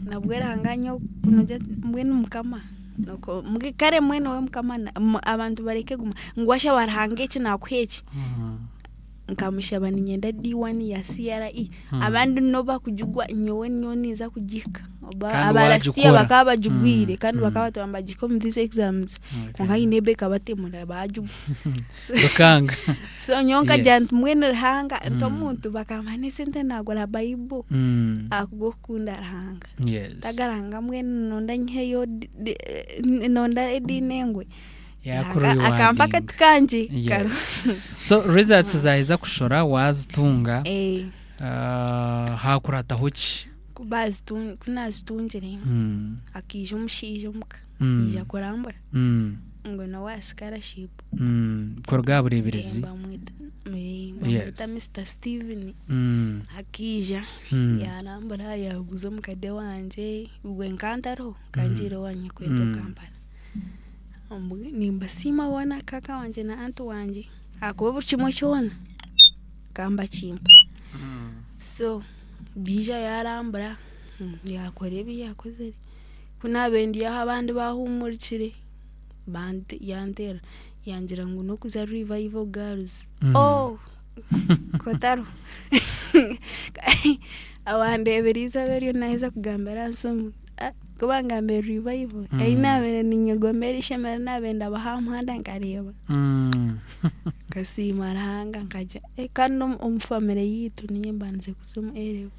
nabweranganyo kunoja mweni mukama noko mugikare mweni we mukama abantu bareke guma ngwasha warhange kina kweki nkamushaba ninyenda D1 ya CRE abandi no bakujugwa nyowe nyoniza kujika abarastia bakaba jugwire kandi bakaba twambagiko mu these exams konga inebe kabatemura baju bakanga so nyonka jant mwene hanga ento muntu bakamane sente nagora bible akugokunda hanga yes tagaranga mwene nonda nyeyo nonda edinengwe akampaka tukanje karo so results zaiza kushora wazitunga hakurata hoki kubazi kunazitungire akijo mushijo muka ija kurambura ngo no scholarship korga bureberezi bamwita Mr Steven akija yarambura yaguzo mukade wanje ubwo nkantaro kanjiro wanye kweto Kampala nimba sima wana kaka wanje na antu wanje akuba burchimo chona kamba chimpa so bija yarambura yakorebi yakoze kuna bendi ya abandi bahumurikire band yantera yangira ngo no kuza revival girls kotaro awande beriza beriyo naiza kugambara nsomu kubanga mbere revival ayinabere ninyogomera shemera nabenda bahamhanda nkareba kasimaranga nkaja kano umfamile yitu ninyembanze kusoma erevu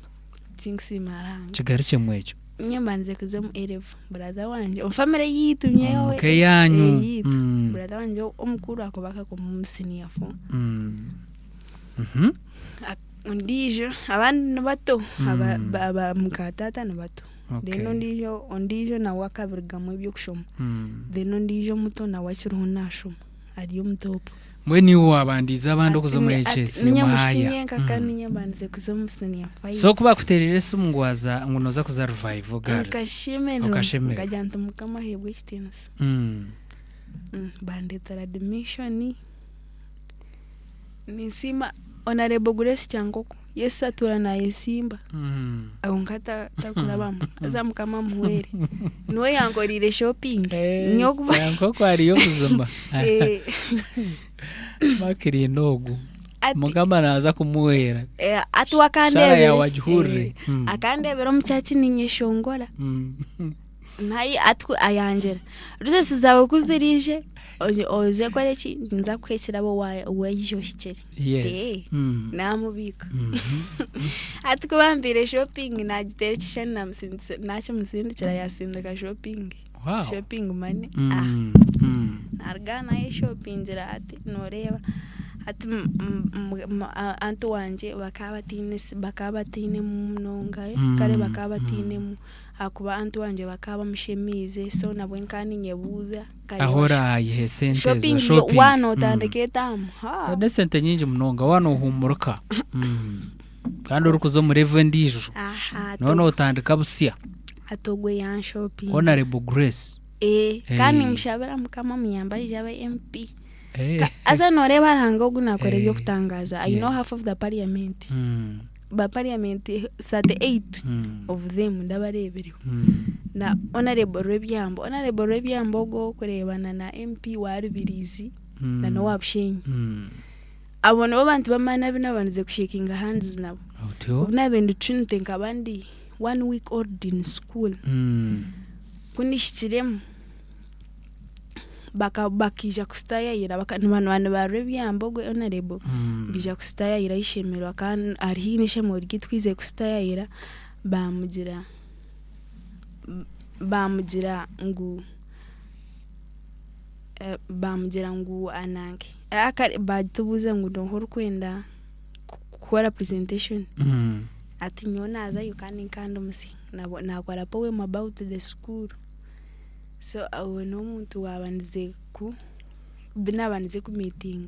tinksimaranga kigari cyemwejo nyembanze kusoma erevu brother wanje umfamile yitu nyewe kayanyu brother wanje omukuru akobaka ko mumsini yafo ondijo abandi bato aba mukatata na bato then ondijo na wakabirigamo ebyokushoma then ondijo muto na wakiruhu nashoma ariyo mutopo mweni wabandiza abandi okuzomu HS muhaya kakaninya banze kuzomu senior 5 so kuba kuterere sumungwaza ngunoza kuza revival girls okashemero kajanta mukama hebwe kitenus bande tara admission nisima honorable Grace Chankoko yesa tura na yesimba aungata takulabamu azamu kama muwere no yangorire shopping nyokuba Chankoko ariyo kuzomba makiri nogu mugamba naza kumuwera atu akandebe ya wajhuri akandebe romuchachi ninyeshongora nayi atu ayanjera ruse sizawe kuzirije oze kwareki nza kwekirabo wayishoshikere namubika ati kubambire shopping nagitere kishana nacho musindikira yasindika shopping money nargana shopping jira ati noreba ati antu wanje bakabatine munonga kare bakabatine akuba antu wanje bakaba mushemize so nabwe nkani nyebuza ahora ihe sente shopping wano tandeketamu ne sente nyingi munonga wano humuruka kandi urukuzo mu revendijo none utandika busya atogwe ya shopping honorable Grace kandi mshabara mukama muyamba ijaba MP asa noreba rango gunakore byo kutangaza I know half of the parliament ba parliament 38 of them ndabarebereho na honorable Rebyambo go kurebana na MP wa Rubirizi na no wabshenyi abona abantu bamana binabanze kushakinga hands nabo nabende trinity nkabandi 1 week old in school kunishtirem bakija kustaya ira bakantu ba Rebyambo go honorable bija kustaya ira ishemero kan arihine shemo rigitwize kustaya ira bamugira ngu anange akari batubuze ngo ndohoro kwenda kukora presentation ati nyona aza yukani kando musi nakora poem about the school so awone umuntu wabanze ku meeting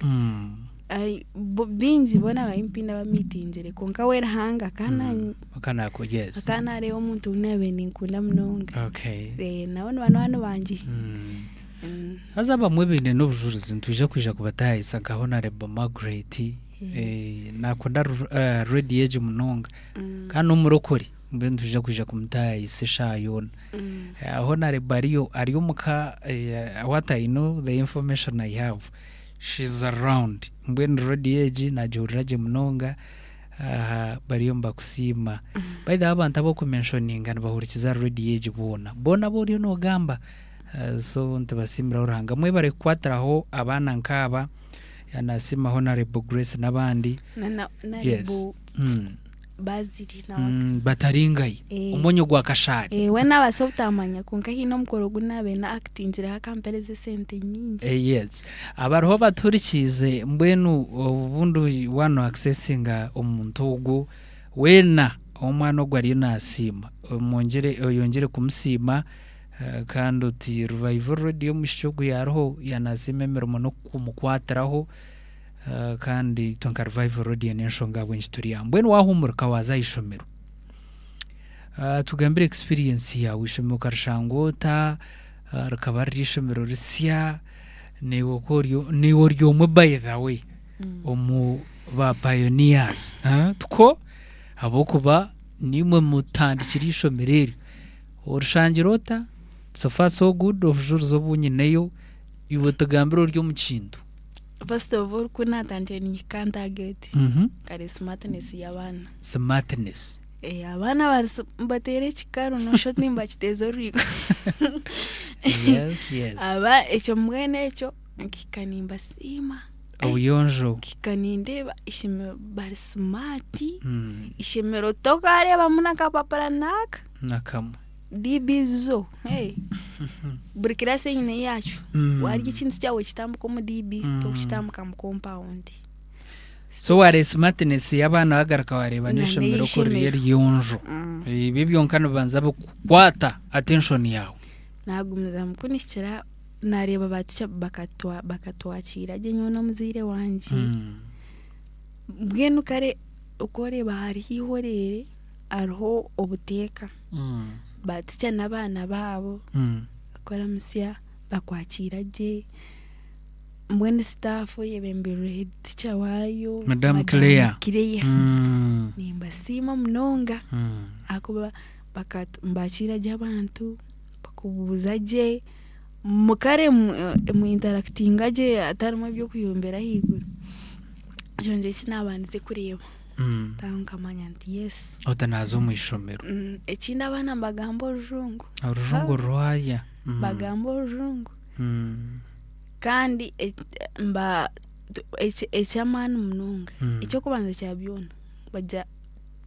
ai binzi bona bayimpinda ba meeting konka wera hanga kana ko yes kana reo umuntu unebe ninkunda mnonga naone bano banje azaba mwebinde n'ubujurizi ntuje kwija kubatahisa gahona Honorable Margaret nakunda ready age munonga kandi umurokori mbe ntuje kwija kumutahisa shayona Honorable ariyo muka what I know the information I have she's around mbe ready age na juraje munonga bariyo mbakusima by the abantu abo ku mentioning and bahurikiza ready age bona boriyo no gamba so ntabasimira uranga mwe bare kwataraho abana nkaba yanasima Honorable Grace nabandi yes baziri na bataringai umonyo gwa kashari wena basautamanya kunka hino mukoro gunabe na actingira hakampereze sente nyingi yes abariho baturikize mbwenu ubundu wano accessinga omuntu ugu wena omwana ogwari nasima yongere kumusima kandi uti revival radio mushogo yaroho yanazimemera umuntu kumukwatiraho kandi tonka revival radio n'enshonga bw'inshituri yambwe wahumurika wazayishomero tugambira experience yawe ishomero karshangota rikaba rishomero risya niwo ryo by the way omu ba pioneers tuko abokuba nimwe mutandikira ishomero urushangirota so far so good obujurizo bunyineyo iwe tugambira ryo mukindo first of all kuna tanjeni kanta gate kare smartness y'abana smartness abana batere chikaro no shot nimba kitezo rigo yes aba echo mwene echo kikanimba sima obuyonjo kikanindeba ishime bar smart ishimero tokare bamuna kapapara nakamo dibizo burikira senyine yacu wari ikintu cyawe kitambuka mu DB to kitambuka mu compound so ware smartness y'abana bagaraka wareba n'ishomero ko ryonjo ibi byonkano banza bukwata attention yawe nagumza mukunikira nareba batica bakatwakira je nyono muzire wanje bwenu kare ukoreba hari hihorere arho obuteka batica n'abana babo akora musya bakwakira je mwene staff yebembere ticha wayo Madam Clear nimba sima mnonga akuba mbakira je abantu bakubuza je mukare mu interacting aje atarimo byo kuyombera higuru jonje sinabanze kureba tankamanya nti yes otanazo mu ishomero ekinda abana bagambo rujungu rwaya bagambo rujungu kandi mba ecyamana munonga icyo kubanza cyabyona bajya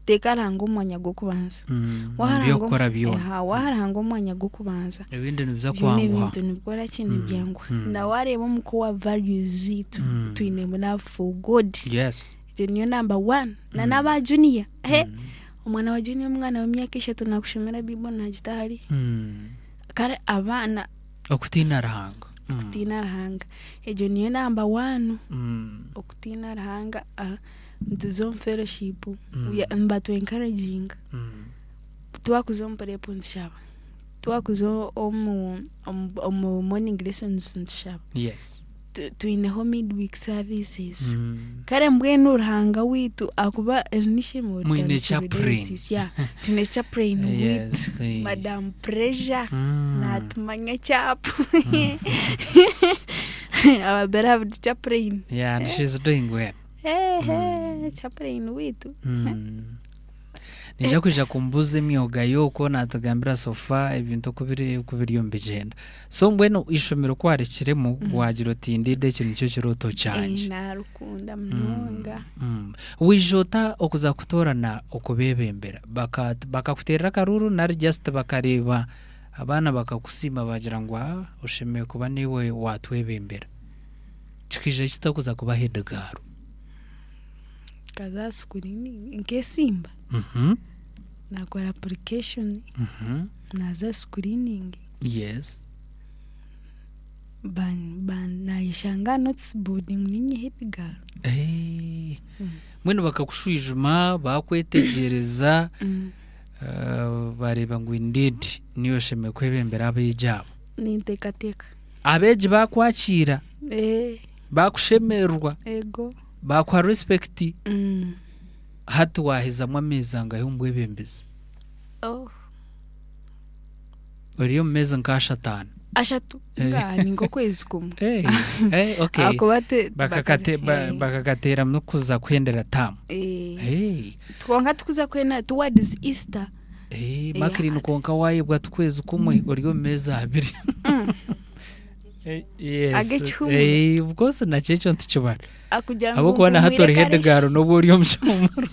tekarango umwanya go kubanza waharango umwanya go kubanza ibindi nibiza kwangwa ibintu nibikora kintu byangwa na wareba umuko wa values zitu twine muna for good yes niyo number 1 na naba junior umwana wa junior mwana wa myaka 3 nakushimira bibo najitari kare abana okutina rahanga okutina rahanga ejo niyo number 1 okutina rahanga ntuzo fellowship mba to encouraging twakuzo mpere shaba twakuzo omu morning lessons shaba yes twine ho midweek services kare mbwenu rahanga witu akuba nishimo mwine chaplain twine chaplain with Madam Pressure na tumanya chapu our beloved chaplain and she's doing well chaplain witu nija kuja kumbuza imyoga yoko natugambira sofa ibintu kubiriyombe genda so mbweno ishomero kwarekiremo wagira otindide kintu cyo kiroto cyanje narukunda mnonga wijota okuza kutorana okubebembera bakakuterera karuru na just bakareba abana bakakusima bagira ngo ushemeye kuba niwe watwebembera cikije kitakuza kuba hedegaro kaza screening inkesimba nakora application naza screening yes ban naishanga notes boarding ninyi hedegaro mwene bakakushwijuma bakwetegereza bareba ngo indeed niyo sheme kwebembera abijabo nintekateka abeje bakwakira bakushemerwa ego bakwa respect hatu wahizamwa mezanga yumbwebembeza uriyo meza nkashatana ashatu ngani ngo kwezi kumwe okay akobate bakakatera no kuza kwendera tamu twonka tukuza kwena towards Easter makiri nukonka wayibwa tukwezi kumwe uriyo meza abiri yes of course na checho ntuchobara abo kubona hatori hedegaro no buriyo mshomoro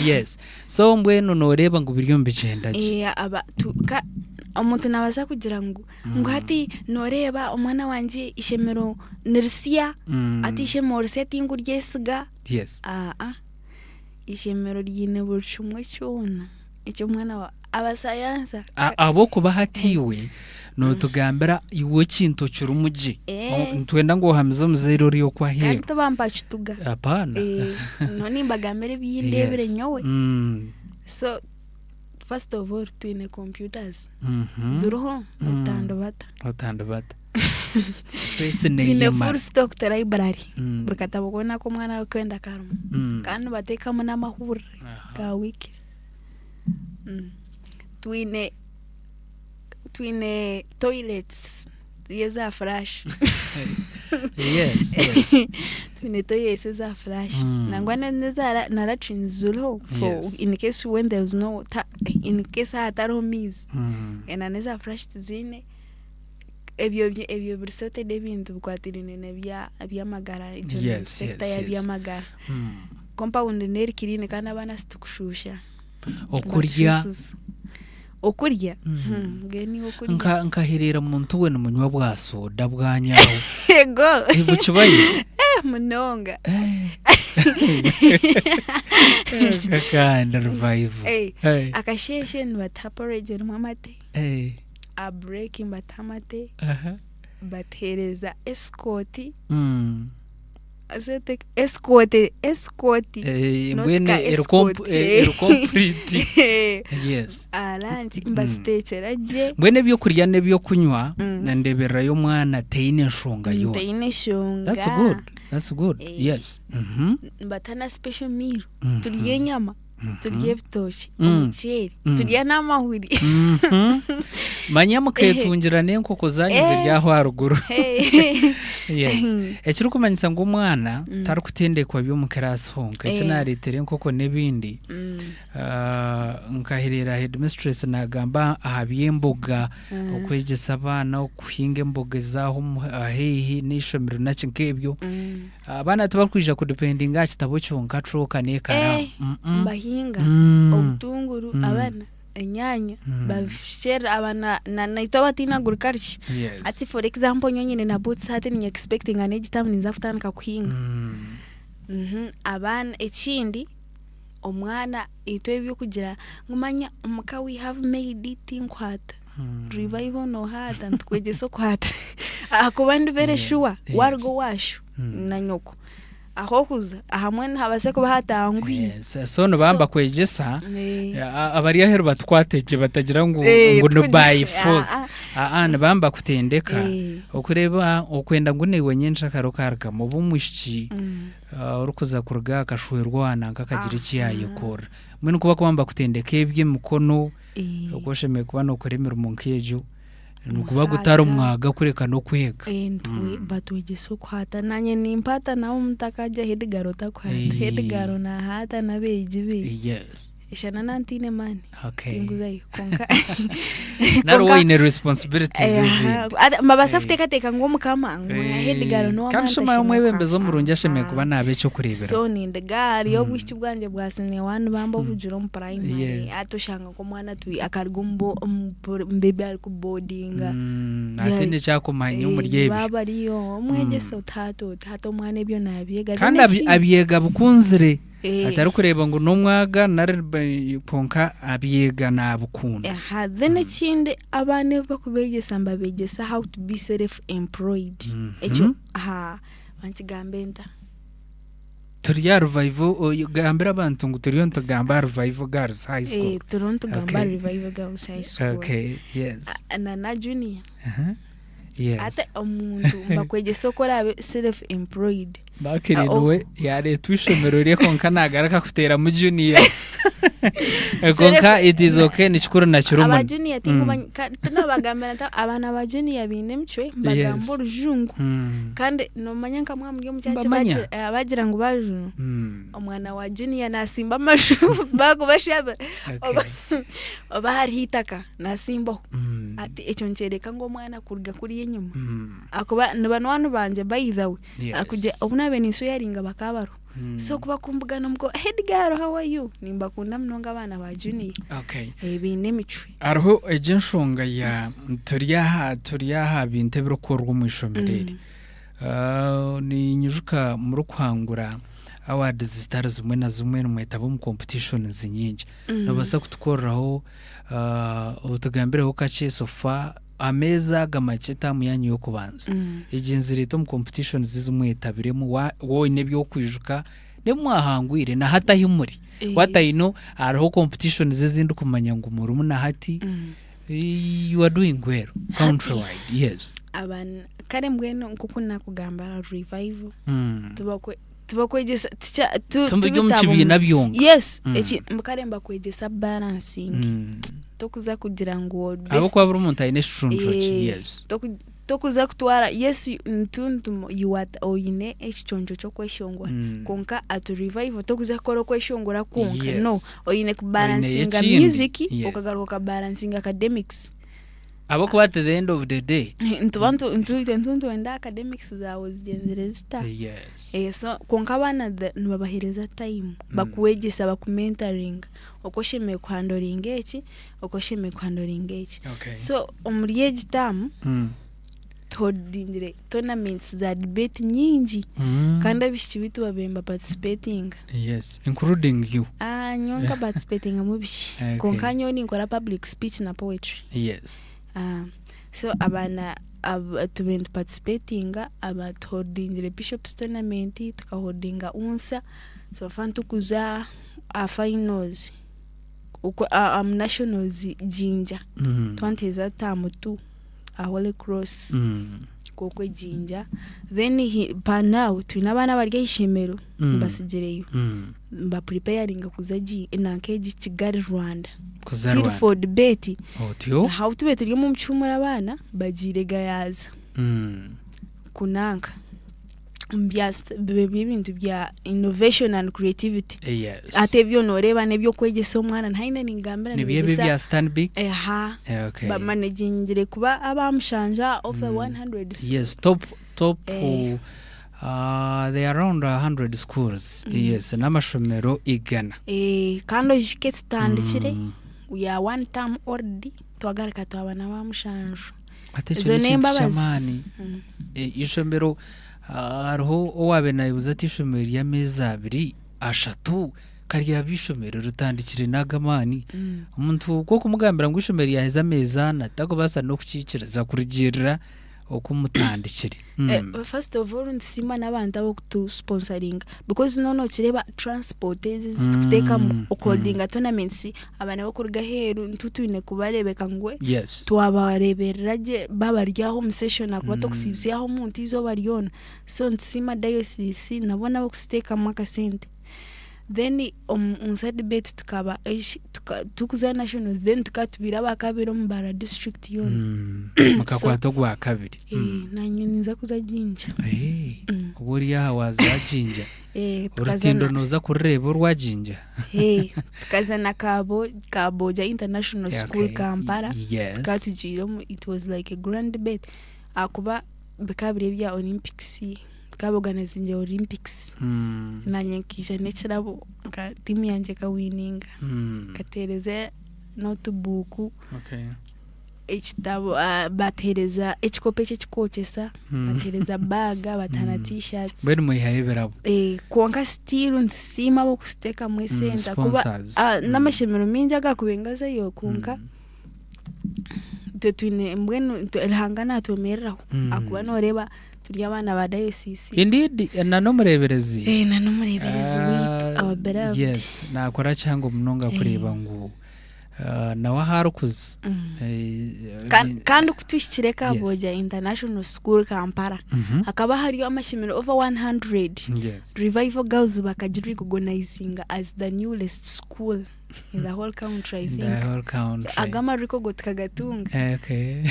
yes so mbweno noreba ngo biriyo mbicenda aba umuntu nabaza kugira ngo hati noreba umwana wanje ishemero nirsia ati ishemero setting ryesiga yes ishemero ryine burshumwe cyona icyo mwana wa abasayansa abo kuba hatiwe no tugambira iwo kintu cyurumuji ntwenda ngo hamizo muzero riyo kwa he kandi bamba chituga apana noni mbagamere biyindebere nyowe so first of all twine computers zuruho utandobata space ne full stock library burkata bukona ko mwana kwenda karuma kandi bateka mu namahuri ga wiki twine toilets yeza flash yes twine toilets za flash nangwana nezara na latrine zulo for in case when there was no in case hataro miss neza flash tuzine ebyo brisote debintu bukwatirine nebya magara icyo sector ya magara compound neri kirine kandi abana situkushusha okurya ngeni okurya nkahirira muntu we n'umunywa bwa soda bwanyaho ego ibucubaye munonga kakanda revival akasheshe nibataporage rumamate a breaking batamate batereza escort azete escort mbwene ero complete yes alanti mbasitecheraje mbwene byo kurya ne byo kunywa ndebera yo mwana teine nshonga yo that's good yes batana special meal turiye nyama turiye bitoshi umuceri turiye n'amahuri manya muketungira n'enkoko zanyize ryaho haruguru yes ekiri kumanyisa ngo umwana tari kutendekwa byo mu class honka kinaritere enkoko nebindi nkahirira headmistress nagamba ahabyemboga okwegesa abana okuhinga emboga zaho ahehi n'ishomero nakinkebyo abana tubakwija ku dependinga kitabo cyonka troka nekara bahinga obutunguru abana enyanya bashera abana naito batina gurkarchi ati for example nyonyine na boots hati ni expecting an age time nizafutanika kuhinga abana ekindi omwana itwe byo kugira ngumanya umuka we have made it inkwata revival no hata ntwegeso kwata akubandi very sure wargo washu na nyoko aho kuza ahamwe ntabase kuba hatangwi so no bamba kwegesa abari ahero batwateje batagira ngo no by force bamba kutendeka okureba okwenda ngo newe nyensha karo karga mu bumwishiki urukuza kurga akashwerwana nkakagira iki yayikora mwe nukuba kwamba kutendeka ebye mukono okosheme kuba no kuremera umunkejo nukuba gutara umwaga kureka no kwega entwe batwegeso kwata nanye nimpata nawo mutakaje hedigaro takwata hedigaro na hata na beji yes ishana nantine mani tinguzayo konka naro ine responsibilities izi mabasafite kateka ngo mukama ngo hedigaro no amanta kanshima mwebembezo murungi asheme kuba nabe cyo kurebera so ni ndegari yo bwishyu bwanje bwasine wanu bamba bujuro mu primary atoshanga ko mwana twi akarigumbo mbebe ari ku boardinga atende cyakomanye umuryebe baba riyo mwegese utato mwana ibyo nabiega kandi abiega bukunzire atari kureba ngo nomwaga konka abiega nabukunda then kinde abane bakubegesa mbabegesa how to be self employed echo bankigambenda turiya revival gambira abantu ngo turiyo ntagamba revival girls high school turonto gamba revival girls high school okay yes na junior yes ate omuntu bakwegesa okora self employed bakiriwe yare twishomero rye konka nagaraka kutera mu junior konka it is okay ni chikuru na chirumu aba junior tinkuba nabagambira abana ba junior binemchwe bagamba urujungu kandi no manya nkamwa muri mu cyace bagira ngo bajunu omwana wa junior nasimba amashu bagubashaba oba hari hitaka nasimbo ati echo ncereka ngo mwana kurga kuri yenyuma akuba n'abantu banje bayithawe akuje obuna beniso yaringa bakabaro so kuba kumbugana mko Edgar how are you nimba kunda mnonga abana ba junior okay binemicwe arho ejenshonga ya turiyaha binte birokorwa mu ishomerere ni nyujuka muri kwangura awards zitara zimwe na zimwe mwetabo mu competition zinyinji nabasa kutukoraho utugambiraho kace sofa ameza gamacheta muyanyu yo kubanza igenzi rito mu competition zizumwetabiremo wo nebyo kwijuka nemwahangwire na hata himuri watayino araho competition zizindi kumanya ngo murumu na hati you are doing well countrywide yes abana kare mbweno nkuko nakugamba revival tubakwegesa tumbyo mchibi nabyonga yes eki mukare mbakwegesa balancing tokuza kugira ngo abo kwa buri umuntu ayine structure yes tokuza kutwara yes ntuntu you what oyine ekichonjo cyo kweshongwa konka at revival tokuza koro kweshongora konka no oyine ku balancing music okagaruka balancing academics abo kwa at the end of the day ntuntu enda academics zawo zigenzeresta yes so konka bana nbabahereza time bakuwegesa bakumentoring okosheme kwandoringa eki so omuriye gitamu tuhodingire tournaments za debate nyingi kandi abishiki bitu babemba participating yes including you nyonka participating mu bishi konka nyoni nkora public speech na poetry yes so abana tubend participating abatuhodingire bishops tournament tukahodinga unsa so fantu kuza finals uko nationals jinja twanteza tamutu Holy Cross kokwe jinja then now twinabana barya ishemero basigereyo ba preparing kuzaji nankeji Kigali Rwanda still for debate how to better mu mchumura abana bagirega yaza kunanka ibintu bya innovation and creativity ate byo noreba nebyo kwegesa omwana ntaine ningambira nebyo bya Stanbic okay ba managingire kuba abamushanja over 100 yes top they are around 100 schools yes namashomero igana kando jike standikire ya one term already twagarika twabana bamushanjo zo nemba bazamani ishomero hariho owabe nayibuza ati ishomero ya meza 2 3 kariya bishomero rutandikire nagamani umuntu ko kumugambira ngo ishomero yaheza meza natako basa no kucikiriza kurigirira okumutandikire first of all nsima nabantu abo kutu sponsoring because no kireba transport is tukuteka holding tournaments abana bakurga heru ntutune kubarebeka ngwe twabarebereraje babaryaho mu session akubato kusibisiyaho umuntu izo baryona so nsima diocese nabona bakusteka makasente then on debate tukaba tukuza nationals then tukatubira bakabiro mu bara district yona makakwato gwa kabiri nanyuniza kuza jinja uburiya hawaza jinja urutindo noza kureba rwajinja tukazana kaboja international school Kampala tukatujiro it was like a grand debate akuba bekabire bya Olympics organizing Olympics nanyekisha nekirabo ka team yanje ka winning katereze notebook ekitabo batereza ekikope cy'ekikochesa batereza baga batana t-shirts bari mu ihayebera konka still nsima bo kusteka mu center kuba namashemero minja gakubengaza yo konka tetwine mbwenu elhangana tomereraho akuba noreba abana ba diocese indeed nanomureberezi witu ababera yes nakora cyangwa munonga kureba ngo nawa harukuze kandi kutwishikire kaboja international school Kampala akaba hariyo amashimiro over 100 revival girls bakajiri organizing as the newest school in the whole country I think agama riko gotkagatunga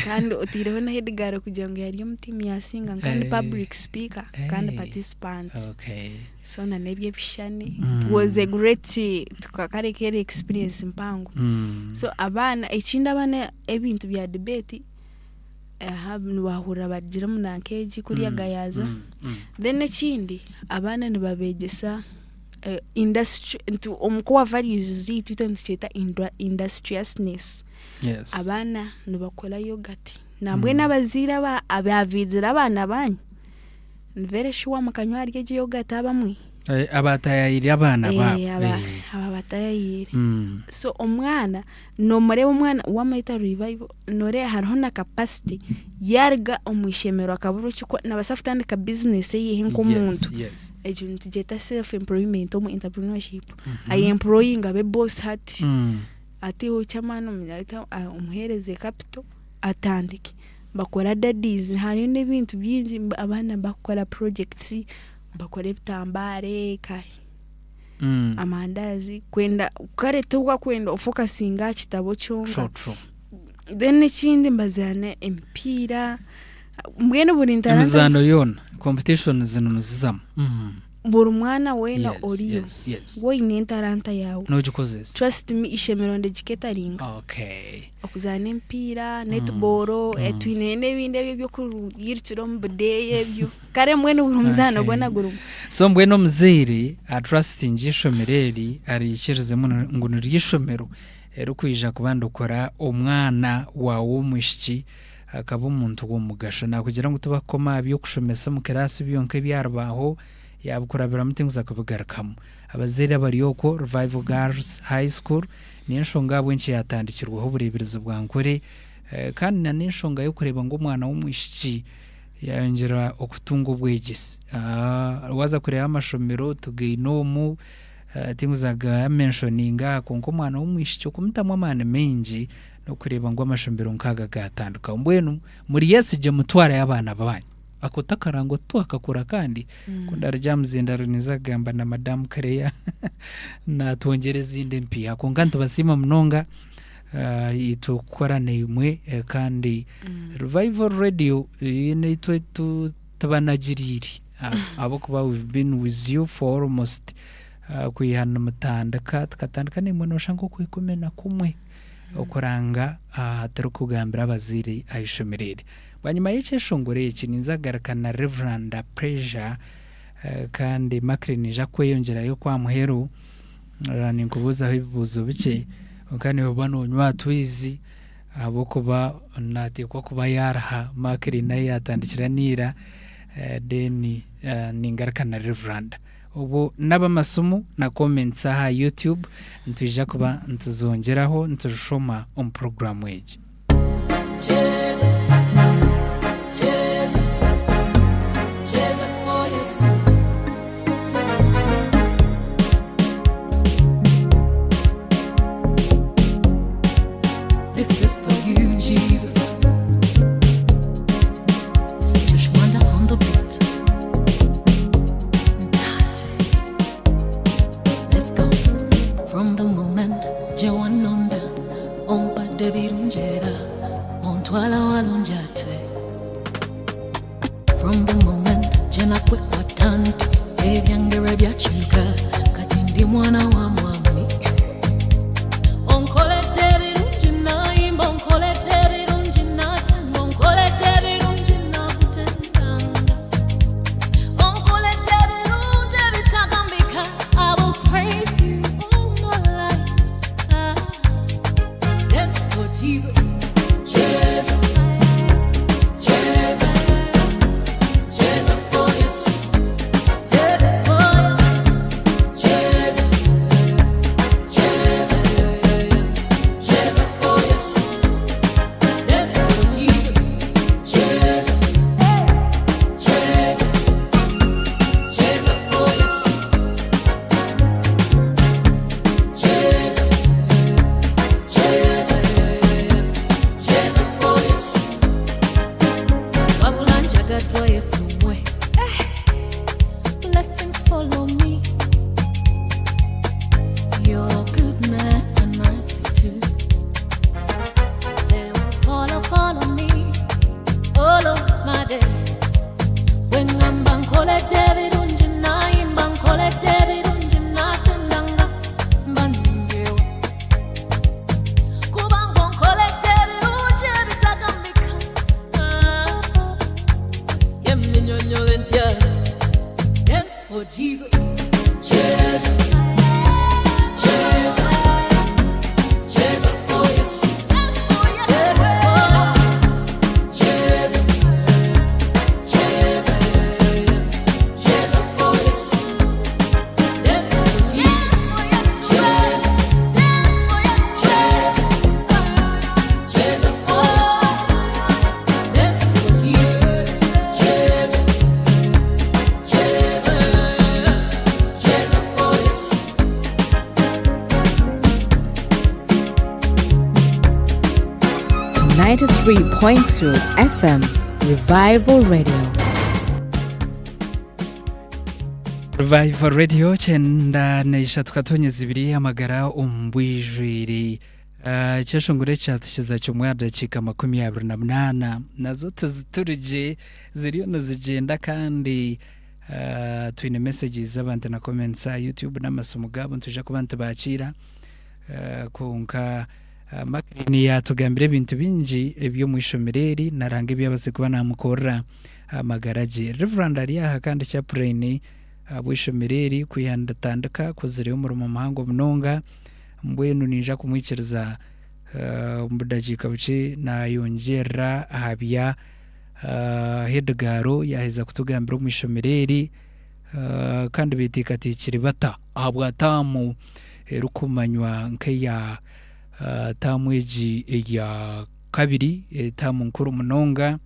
kandi otireho na Edgar kujango yari mutima yasinga kandi public speaker kandi participant so na nebye bishane it was a great tukakarekere experience mpango so abana ichinda abana ebintu bya debate bahura bagira munankeji kuriya gayaza then ekindi abana nibabegesa industry into omukwa values zitu tucheta industriousness abana nibakola yogurt nambwe nabazira abavidira abana banyu nvere shuwa makanywa rye yogurt abamwe abatayira abana ababatayira so omwana no mureba omwana wamaita revival nore hariho na capacity yarga omwishemero akaburo cyuko nabasafutandika business yihe nk'omuntu ejo ntugeta self employment omu entrepreneurship ay employing abe boss hati ati uchamano mnyalita umuhereze capital atandike bakora daddies hari n'ibintu byinji abana bakora projects bakore bitambare kai amandazi kwenda ukaretuka kwenda ufocusinga kitabo cyonga then ikindi mbazane empira mbwene buri ntaranda mizano yona competition zinumuzizamo buri mwana wena oriyo woyine intaranta yawe nogikozesa trust me ishemero ndegiketaringa okuzana empira netball etwine nebinde byo kuyirtiro mbudeye byo kare mwene buri muzano gwana guru so mbwene omuzire a trusting ishomereri ari ikirize ngo nirishomero ero kwija kubandukora omwana wawo mushiki akaba umuntu w'umugasho nakugira ngo tubakoma byo kushomesa mu kirasi byonke byarbaho yabukurabira mutinguza kubigarakamo abazere bariyoko Revival Girls High School ni nshonga bwenshi yatandikirwaho burebirizo bwa nkore kandi na nshonga yo kureba ngo umwana w'umwishiki yongera okutunga ubwegisi waza kureba amashomero tugeinomu tinguzaga mentioninga konko mwana w'umwishiki kumutamwa amana menji no kureba ngo amashomero nkaga gatanduka mbwenu muri yesije mutwara y'abana babanyi akotakarango to akakora kandi kundarya mzindaro nizagamba na Madam Kareya na tuongereza inde mpia konganto basima mnonga itukorane imwe kandi Revival Radio ine tubanagiriri abo kuba we've been with you for almost kuyihana mutandaka tukatandika nimwe no shango kuyikomena kumwe okuranga atari kugambira abaziri ayishomerere banyuma y'icyo shongore iki ninzagarakana Reverend Pressure kandi makrinija kweyongera yo kwa muheru ninkubuza ibibuzo bike kandi bano nywa twizi abo kuba nati ko kuba yarha makrina yatandikira nira deni ningarakana Reverend ubu n'abamasumu na comments aha YouTube ntuje kuba ntuzongeraho ntushoma program weje This is for you, Jesus. Just wonder on the beat. Let's go. From the moment Jewanonda ompa debirunjera ontwala walunjate. From the moment jena kwekwa tanti ebyangere byachuka kati ndi mwana wa mwami. .2 FM Revival Radio. Revival Radio chenda neisha tukatonye zibiri amagara umbwijwiri cyashongure cyatukiza cyo mwada cika 28 nazo tuziturije ziriyo nazigenda kandi twine messages abantu na comments YouTube n'amasomo gabo tuje kubantu bakira kunka makrini yatugambire ibintu binji ebyo mwishomereri narange byabaze kuba namukora amagaraje Reverend Ariya kandi cya Prene abwishomereri kuyandatandaka kuzire umurumo mahango mnonga mbwenu ninja kumwikiriza mudakika buce nayongera habya Hedgaro yaheza kutugambira umushomereri kandi bitikatikiri bata ahabwa tamu rukumanywa nkeya tamweji ya kabiri tamu nkuru munonga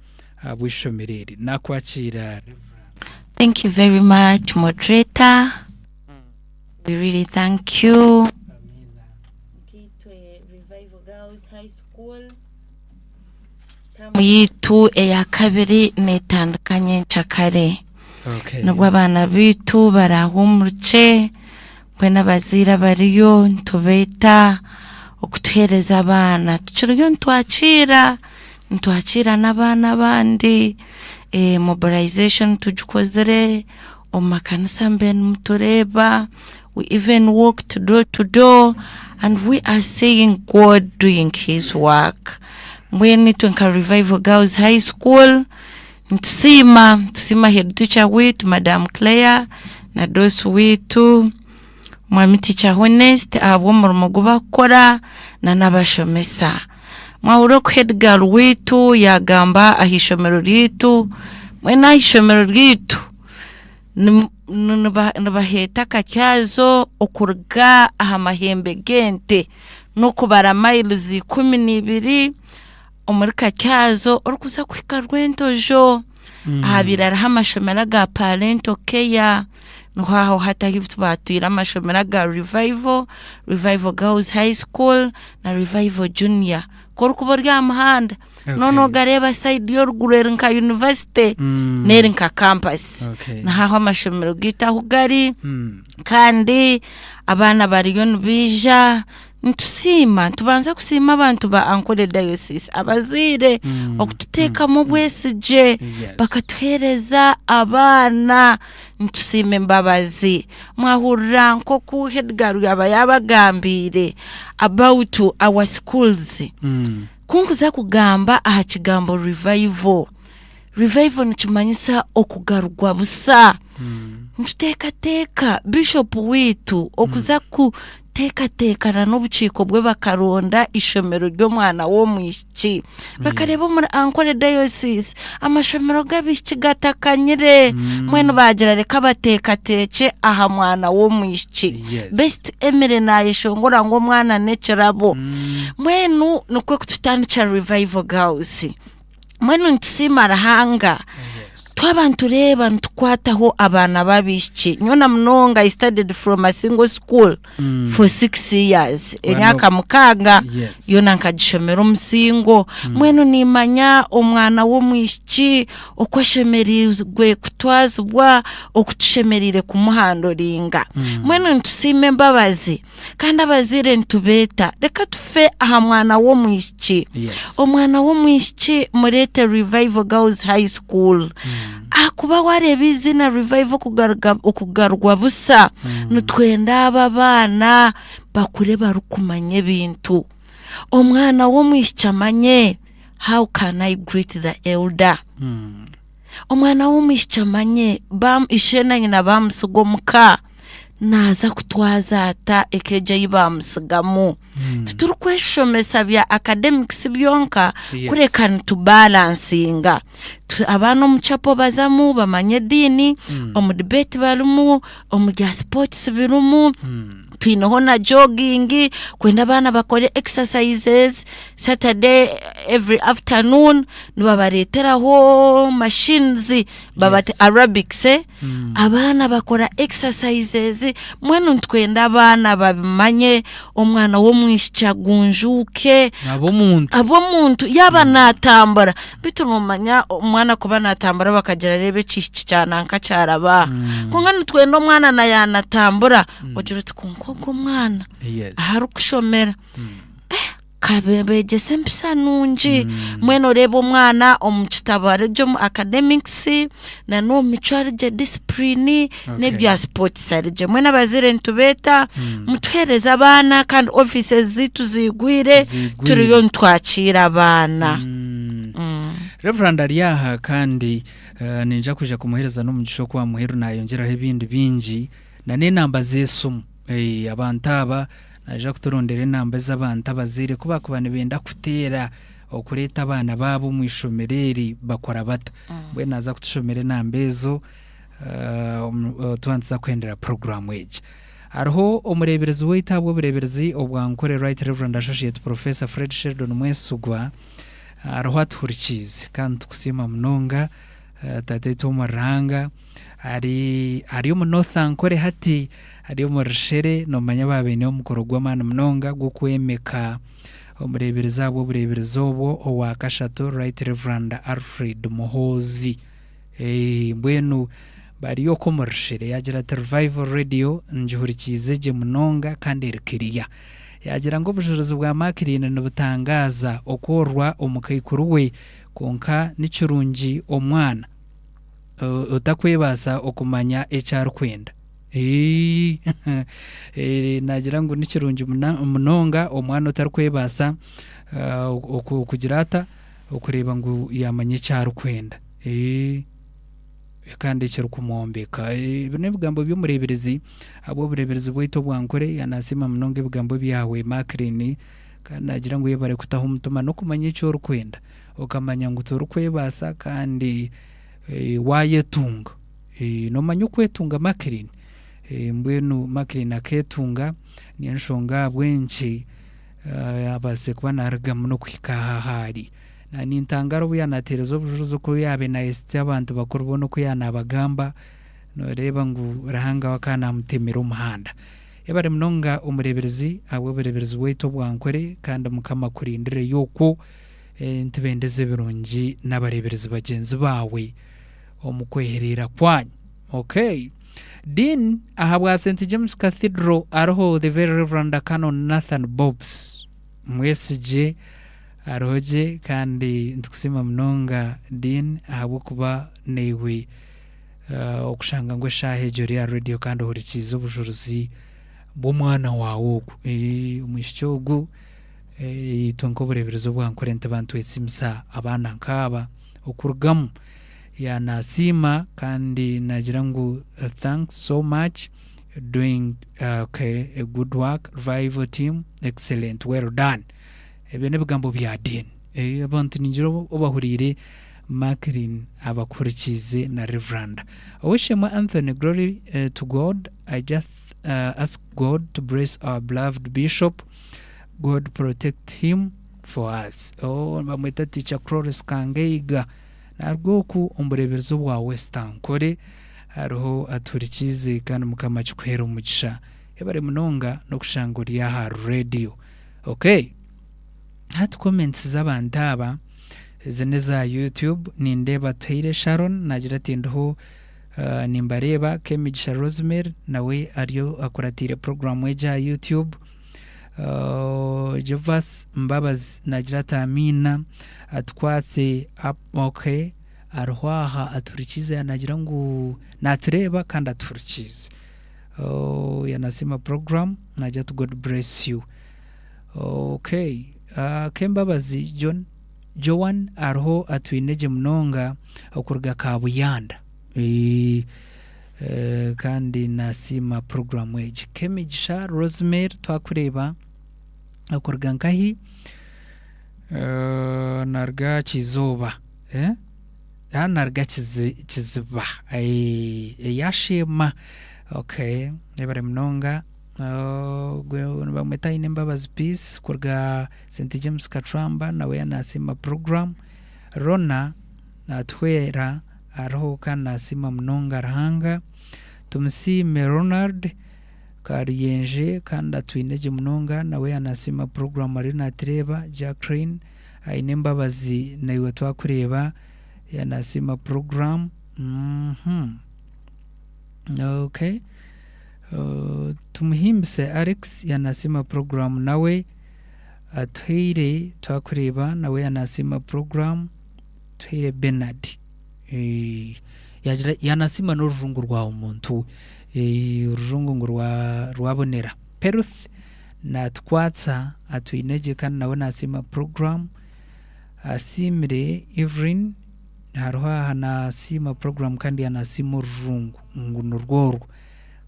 abwishomereri nakwakira. Thank you very much, moderator. We really thank you. Revival Girls High School. Tamu yitu ya kabiri netandukanye nchakare. Okay. Nubwo abana bitu barahumurce bwena bazira bariyo ntubeta okutuhereza abana tucuriyo ntwakira n'abana bandi mobilization tujukozere omakanisa mben mutureba. We even walked door to door and we are seeing God doing his work. When twenka Revival Girls High School tusima head teacher wetu Madam Claire na dos wetu mwami teacher Honest abo murumo gubakora na nabashomesa mwahuro ku head girl wetu yagamba ahishomero ritu mwena ahishomero ritu nubaheta kakyazo okurga aha mahembe gente no kubara miles 12 omurika kyazo orukuza kwika rwentojo ahabirara hamashomera ga parental care nuhaho hatahibutu batwira amashomera ga Revival Girls High School na Revival Junior korukubo rya mahanda nono gareba side yorugurera nka university neri nka campus nahaho amashomero gitaho gari kandi abana bariyo nubija tubanza kusima abantu ba Ankole Diocese abazire okututeka mu bwesije bakatuhereza abana ntusime mbabazi mwahurira nko ku Hedgaro yabagambire about our schools kunkuza kugamba aha kigambo revival nikimanyisa okugarugwa busa ntuteka bishop witu okuza ku tekana n'ubuciko bwe bakaronda ishomero ryo mwana wo mwishiki bakareba muri Ankole Diocese amashomero gabishiki gatakanyire mwene bagira reka batekateke aha mwana wo mwishiki best emere nayishongora ngo mwana necerabo mwenu nukwe kututandikira Revival Girls mwenu ntusimara hanga twabantu reba ntukwataho abana babishiki nyona mnonga I studied from a single school for 6 years emyaka mukanga yona nkagishomera umusingo mwenu nimanya omwana wo mwishiki okwashemerizwe kutwazibwa okutushemerire ku muhando ringa mwenu ntusime mbabazi kandi abazire ntubeta reka tufe aha mwana wo mwishiki omwana wo mwishiki murete Revival Girls High School akuba wareba izina Revival okugarugwa busa nutwenda abana bakure barukumanye bintu omwana wo mwishicamanye how can I greet the elder omwana wo mwishicamanye ishena nyina bamusugomuka naza kutwaza ata ekeja yibamusigamu tuturukweshomesa bya academics byonka kureka ntubalancing abana omuchapo bazamu bamanye dini omu debate balumu omu sports birumu twinoho na jogging kwenda abana bakore exercises Saturday every afternoon nibabareteraho machines babate aerobics abana bakora exercises mwenu ntwenda abana babimanye omwana wo mwishyagunjuke abo muntu yaba natambara bitumumanya umwana kuba natambara bakagira rebe cishiki cyana nka cyaraba kungana twenda omwana na yanatambura ogira tukunkogo mwana aharu kushomera kabebe sempisa nunji mweno rebo mwana omukitabare jo mu academics na no michwari je discipline ne bya sports sarije mwena bazire ntubeta mutwereza abana kandi offices zitu zigwire turiyo ntwakira abana Reverend Ariyaha kandi ninja kuja kumuhereza no mugisho kwa muheru nayongeraho ibindi binji na ne namba zesumu abantaba naje kuturondera inamba z'abantu abazire kuba ku bantu benda kutera okureta abana babo mu ishomereri bakora bata bwe naza kutushomera inamba ezo tubanza kwendera program wage ariho umureberezi w'itabwo bureberezi obwankore Right Reverend Associate Professor Fred Sheldon Mwesugwa ariho aturikize kandi tukusima munonga tate tumaranga ari mu North Ankore hati ari mu Rushere no manya babene omukoro gw'amana munonga gwo kwemeka umurebereza abo burebereza obo owakashatu Right Reverend Alfred Muhozi mbwenu bariyo ko mu Rushere yagira Revival Radio njihurikize je munonga kandi erikiriya yagira ngo bujuruzi bwa makirine n'ubutangaza okorwa omukayikuru we konka n'ikirungi omwana utakwebasa okumanya ekyarikwenda nagira ngo n'ikirungi munonga omwana utarikwebasa okugirata okureba ngo yamanye ekyarikwenda kandi kiri kumwombeka bino bigambo by'umureberezi abo bureberezi bwito bwankore yanasima munonga ibigambo byawe makirine kandi nagira ngo yebare kutaho umutuma no kumanya ecyorikwenda okamanya ngo utorikwebasa kandi wayetunga no manyo kwetunga makirine mbwenu makirine aketunga niyo nshonga bwenshi abase kuba narga muno kwikahahari ni ntangaro buyanaterezo bujuruzo ko yabe na esti abantu bakuru bono ko yanabagamba no reba ngo rahanga wakana mutemera umuhanda yabare munonga umureberezi abo bureberezi wito bwankore kandi mukama kurindire yoko ntibendeze birungi n'abareberezi bagenzi bawe omukweherera kwanyu okay Dean ahabwa St James Cathedral ariho the very Reverend Canon Nathan Bobs mwesije aroje kandi ntukusima munonga Dean ahabwa kuba newe okushanga ngo shahe jori ya radio kandi hurikizo bujuruzi bomwana wawo umwishogu itonko bureberezo bwankore ntabantu esimsa abana nkaba okurugamu ya nasima kandi nagira ngo thanks so much doing okay a good work revival team excellent well done ebene bigambo bya Dean abantu ninjiro obahurire Makrin abakurikize na Reverend Owishema Anthony glory to God. I just ask God to bless our beloved bishop. God protect him for us. Bamwita teacher Cloris Kangeiga narwoku umureberezo bwa Western Kore ariho aturikize kandi mukama kikwera umugisha yabare munonga no kushanguriya ha radio. Okay, hat comments z'abandaba zeneza YouTube nindeba Toire Sharon nagira tindoho nimbareba Kemigisha Rosemary nawe ariyo akuratire program weja YouTube. Jovas Mbabaz nagira Tamina atwatse up okay arwaha aturikize nagira ngo natureba kandi aturikize yanasima program nagira to God bless you. Okay, Kembabazi Joan arho atwineje munonga okurga kabuyanda kandi nasima program weje Kemigisha Rosemary twakureba okurga nkahi narga kizoba narga kiziba yashima. Okay, nebare munonga bamwita Inembabazi Peace kurga St James Katramba nawe yanasima program. Rona natwera ariho kandi nasima munonga rahanga tumusime Ronald Kariyenje kandi atwineje munonga nawe yanasima program ari natreba Jacqueline Inembabazi nawe twakureba yanasima program. Okay, tumuhimbise Alex yanasima program nawe atwire twakureba nawe yanasima program. Twire Bernard yanasima n'urujungu rwa umuntu urujungu ngo rwabonera Peruth na twatsa atwineje kandi nawe nasima program. Asimire Evelyn harwa nasima program kandi yanasima urujungu ngo nurworwa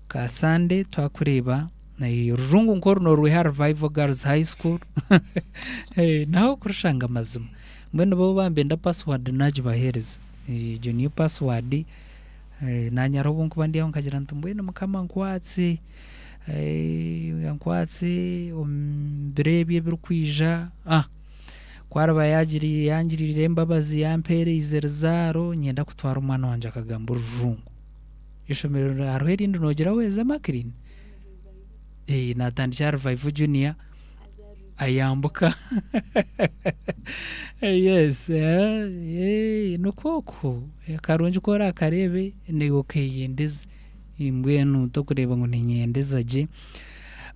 Kasande twakureba rujungu nkoro no ruha Revival Girls High School naho kurushanga amazima mbene bo bambenda password naje bahereza iyo niyo password nanyara ubu nkuba ndiho nkagira ntumbwene mukama nkwatsi yankwatsi umbirebye birukwija kwaraba yangirire imbabazi yampere izerzaro nyenda kutwara umwana wanje akagamba urujungu ishomero aroherinde nogera weza makirin natandikira Revival Junior ayambuka yes nukoko karunje kora karebe nego keyendeze imbwenu to kureba ngo ninyendezaje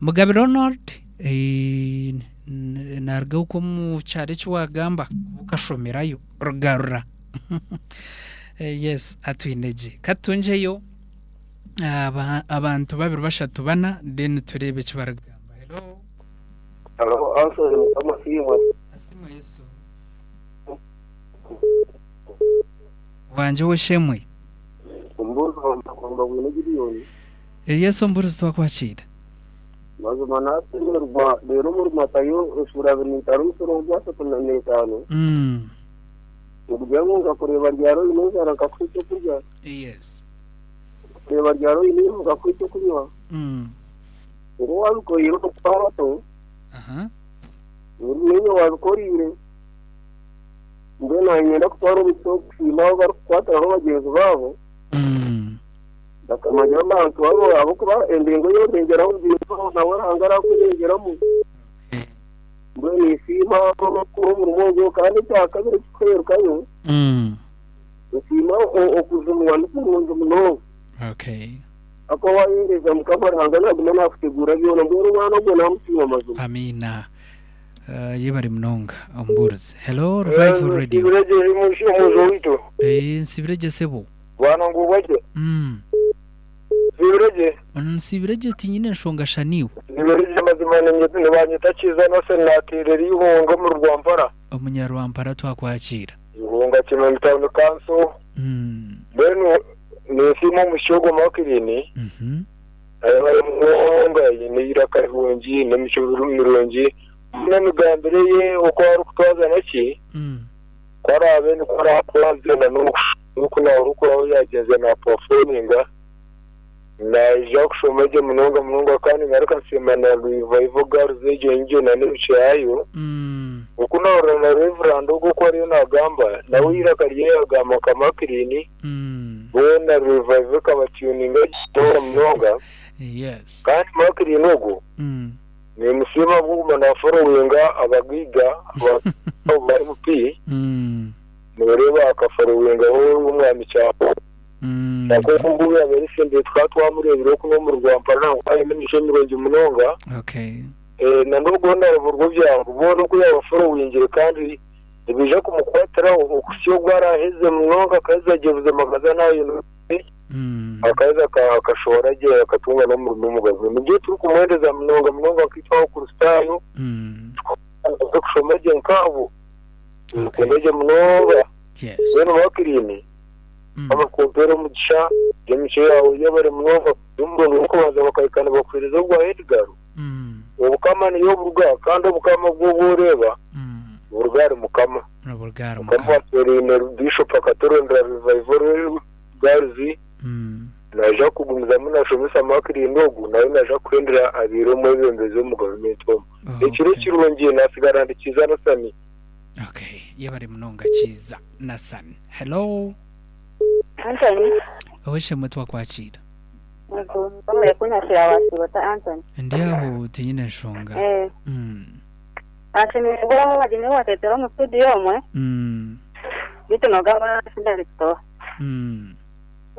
Mugabe Ronald narga uko mu cyare cy'wagamba ukashomerayo rugarura yes atwineje katunjeyo abantu babiri bashatu bana then turebe kibaragamba. Hello also amasimu yesu wanje woshemwe umbuzo ndakomba bwino gidiyoni yesu mburuzi twakwakira maze manase rero muri matayo usura binitaru soro byasa tunanetano ubwo ngakureba ryaro ineza rakakwito kurya yes kureba ryaro ineza rakakwito kunywa ngo wabiko yero kwato niyo wabikorire mbona nyenda kutwara ubitoki naho bakwatara aho bagenzi babo bakamajya abantu abo kuba endengo yo ndengeraho byinso nawe hangara kurengeramo mbona isima ko mu rugo kandi cyakabiri kwerukayo isima okuzumwa n'umuntu muno ako wayereza mukamaranga naguma nafutegura byo mbona umwana ngo namutima mazuma amina yebari mnonga amburuzi hello Revival Radio sibireje umuzo wito sibireje sebo bana ngo baje sibireje tinyine nshonga shaniwe sibireje mazimana nyete nibanyita kiza no senatireri y'ubungo mu Rwampara umunyarwampara twakwakira ubunga kimwe mutano kanso beno nisimo mushogo makirini ayo mwonga yinira karungi n'imico mirongi n'imigambire ye uko ari kutwaza naki kwarabe ni kwarakoze na nuko na uruko yageze na performinga na Jackson munonga kandi ngaruka nsimana Revival Girls ejo na n'imico yayo uko na Reverend uko ari nagamba nawe irakariye agama kamakirini bona Revival kabatuninga tora munonga yes kandi makirini ugo ni musima bwuma na followinga abagiga bari mupi nureba akafollowinga ho umwami cyapo nako kumbuya bari sende twatwamurebero ko no mu Rwampara kandi n'imico mirongi munonga na ndogo ndavuga byangu bona ko yabafollowingire kandi ibije kumukwatira ukusiyo bwaraheze munonga kazagevuze magaza nayo akaza akashora agiye akatunga no mu mugazi mu gihe turi kumwendeza munonga kwitwaho ku rustayo kushomege nkabo kumeje munonga bene bakirini abakompera mugisha y'imico yawo y'abari munonga y'umuntu uko baza bakayikana bakwiriza bwa Edgar ubukama ni yo burga kandi ubukama bwo bureba burgari mukama Serine Bishop akatorondera Revival Girls naje kugumiza munashomisa makiri ndogo nayo naje kwendera abiro mu bembezo mu government home ekiro kirungiye nasigara ndikiza na sani yebari munonga kiza na sani hello Anthony aweshe mutwa kwakira Bamwe kunyashira wasibota Anthony ndiaho tinyine nshonga Anthony ubwo wajine watetera mu studio mwe bito nogaba sindarito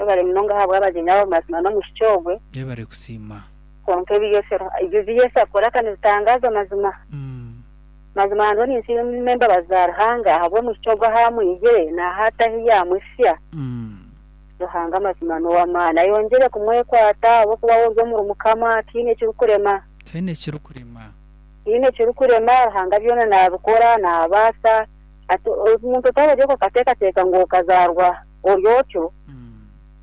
bari munonga habwa abajinya basima no mushobwe yebari kusima konke biyesera ibyo biyesa akora kandi bitangaza mazima mazima ndo ni nsi memba bazarhanga habwo mushobwe hamwije na hata hiya musya yohanga mazima no wamana yongere kumwe kwata abo kuba wonzo mu mukama kine kirukurema hanga byona nabukora nabasa ato umuntu tabaje ko kateka ngo kazarwa oryocho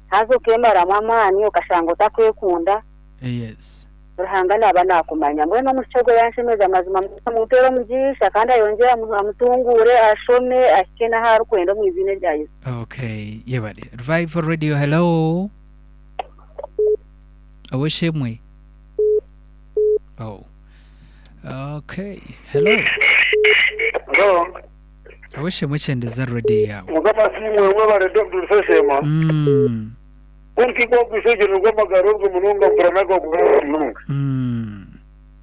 hazo kemara mama ni ukashanga utakwekunda yes ruhanga naba nakumanya mbona mucyogo yanshemeza amazima mutero mugisha kandi ayongera amutungure ashome akena haru kwenda mu izine rya Yesu. Okay, yebale. Revival Radio, hello. Aweshemwe. Oh. Okay, hello. Hello. Aweshemwe chendeza radio yawe. Mugama simwe wabare Dr. Sesema. Unki kwa kuseje ngoma garongo mununga mpranaga kwa mununga.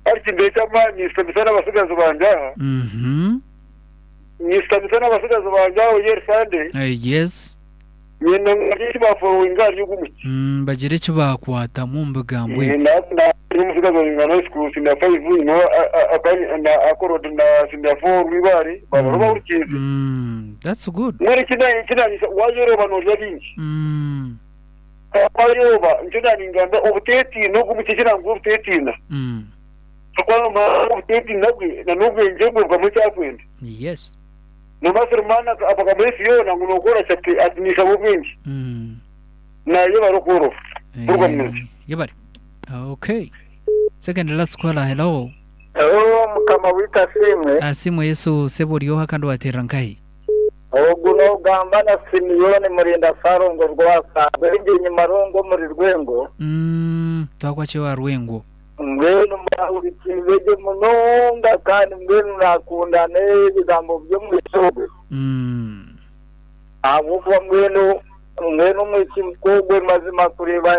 Archi ndeta mani stabisana basugazo banja. Ni stabisana basugazo banja yer Sunday. Yes. Nyina ngati bafo ingari yugumuki. Bagire cyo bakwata mu mbugambwe. Na umusugazo ngano school sinda 5 no akani na akoro na sinda 4 wibari baba ukizi. That's good. Muri kina wajero bano yabinji. Ayoba njuna ningamba obuteti no kumukikira ngo obuteti na akwa ma obuteti na nubwe njego kwa mutakwenda. Yes. No masermana abakamesi yona ngunokora chapti admisha bubinji. Na yoba rokoro burgo mnzi yebari. Okay, second last caller, hello. Hello mukama wita simwe Asimwe Yesu seboriyo hakando waterankai. Oguno gamba na Simiyone murinda Sarongo rwasa benge marongo muri rwengo twakwa cyo warwengo ngeno muri kibeje munonga kandi ngeno nakunda nebigambo byo mu isogwe abo ngeno mu kimkogwe mazima kureba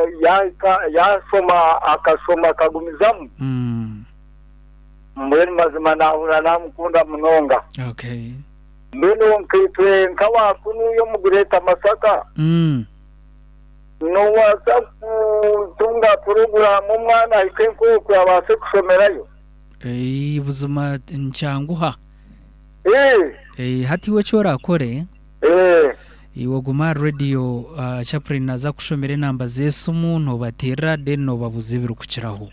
yasoma akasoma kagumizamu mbere mazima nahura namukunda munonga. Okay. Mbeno nkitwe nkawa kunu yo mugureta Masaka. No wasaku tunga program umwana ikenko kwabase kusomerayo. Buzuma ncyanguha. Hati we cyora kore. Iwoguma radio chaplain naza kushomere namba zesu umuntu batera deno babuze birukukiraho.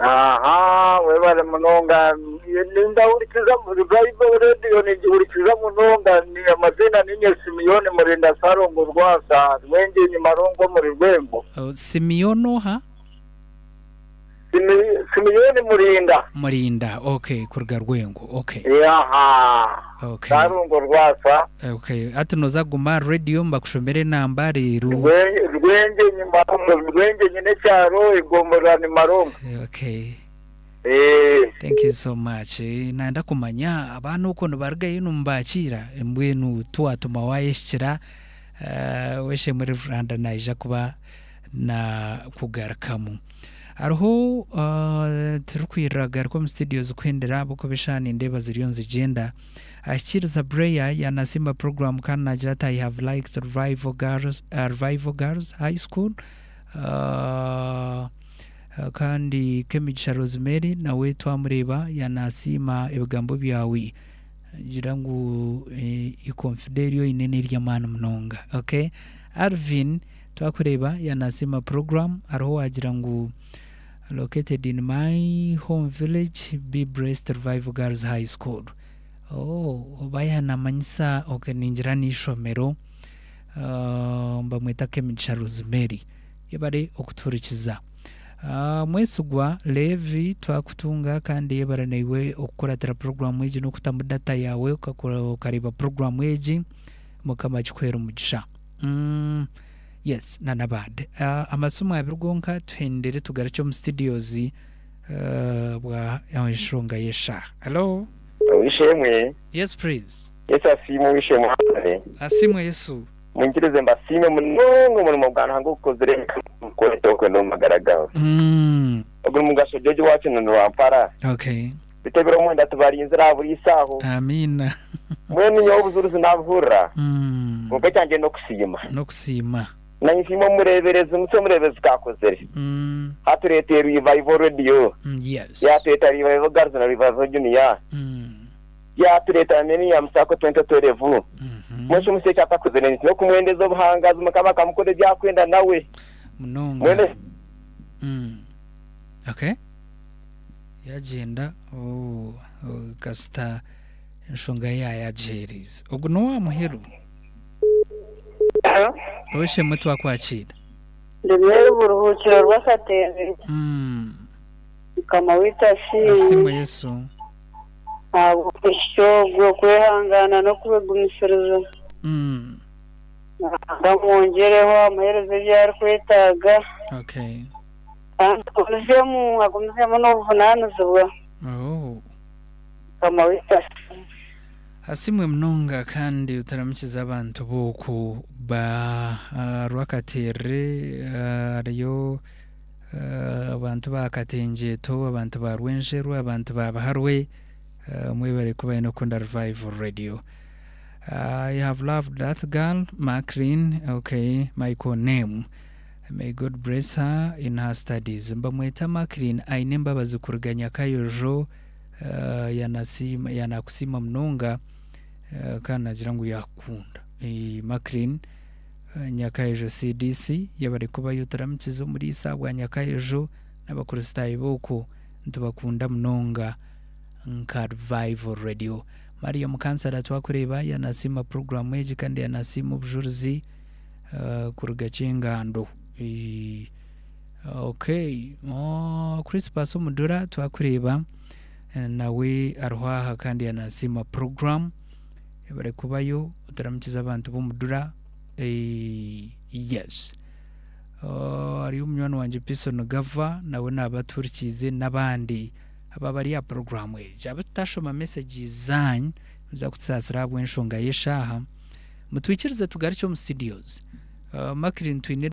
Aha, webale munonga ninda urikiza mu Bible radio ni urikiza munonga ni amazina ninye Simiyone murinda Sarongo rwasa wenge ni marongo muri rwembo. Simiyono ha? Simiyone murinda. Okay, kurga rwengo. Okay. Aha. Okay. Sarongo rwasa. Okay, atunoza guma radio mbakushomere namba rero. Rwenge nyine cyaro igomora ni marongo. Okay. Thank you so much. Nanda kumanya abantu uko bargaye numbakira embwenu twatuma wayeshira weshe muri Rwanda naija kuba na kugarakamu. Ariho turukwiraga ko mu studios kwendera buko bishani ndeba ziriyonze genda ashiriza Breya yanasima program kana jata I have liked Revival Girls High School kandi Kemigisha Rosemary nawe twamureba yanasima ebigambo byawe gira ngo ikonfiderio inene ry'amana mnonga. Okay, Arvin twakureba yanasima program ariho wagira ngo located in my home village be Breast Revival Girls High School. Bayana manyisa ninjira n'ishomero mbamwita Kemigisha Rosemary yebare okuturikiza mwesugwa Levi twakutunga kandi yebaranaiwe okukoratira program eji no kutamba data yawe ukariba program eji mukama chikwero mugisha. Yes, nanabad amasomo abirgonka twendere tugaracho mu studios bwa yashonga yesha. Hello. Wishemwe. Yes please. Yes asimu wishemwe. Asimu Yesu. Mwingirize mbasime munongo muri mugana ngo kozere ko toko no magaragaho. Ubwo mugasho jojo wacu no wampara. Okay. Bitebero mwenda tubari inzira buri isaho. Amina. Mwene nyo buzuruzi nabhura. Ngo cyange no kusima. Na ifimo murebereze umutse murebeze kakozere. Haturete Revival Radio. Yes. Ya teta Revival Girls na Revival Junior. Ya tureta neni ya msako 2012. Mwisho museka atakozere no kumwendeza obuhangazi mukaba kamukode byakwenda nawe. Munonga. Mwene. Okay. Yagenda kasta nshonga ya Jerry's. Ogno wa muheru. Weshe mutwa kwakira. Ndemere buruhukiro rw'akatembe. kama witasi asimu Yesu abo kwishogwe kwihangana no kubegumisiriza ndamwongereho amaherezo yari kwitaga okay akomezemo n'ubuvunanizibwa kama witasi asimwe mnonga kandi utaramukiza abantu boku ba rwakatere ariyo abantu bakatenjeto abantu barwenjeru abantu babaharwe mwebare kuba no kunda Revival Radio. I have loved that girl, Macrin. Okay, my name. May God bless her in her studies. Mbamweta Macrin ainemba bazukuruganya kayojo yanakusima mnonga kana jirangu yakunda. Macrin nyakayejo CDC yabari kuba yutaramukizo muri isabwa nyakayejo n'abakuristayi boko ntubakunda mnonga nka Revival Radio. Maria mukansara twakureba yanasima program eji kandi yanasima ubujurizi kurugacengando okay Crispus Mudura twakureba nawe arwaha kandi yanasima program yabare kubayo utaramukiza abantu b'Umudura yes ari umwana wanje Pison Gava nawe nabaturikize nabandi ababari ya program eje abatashoma messages zanyu uza kutsasira bwenshonga yeshaha mutwikirize tugaricyo mu studios Macrin twine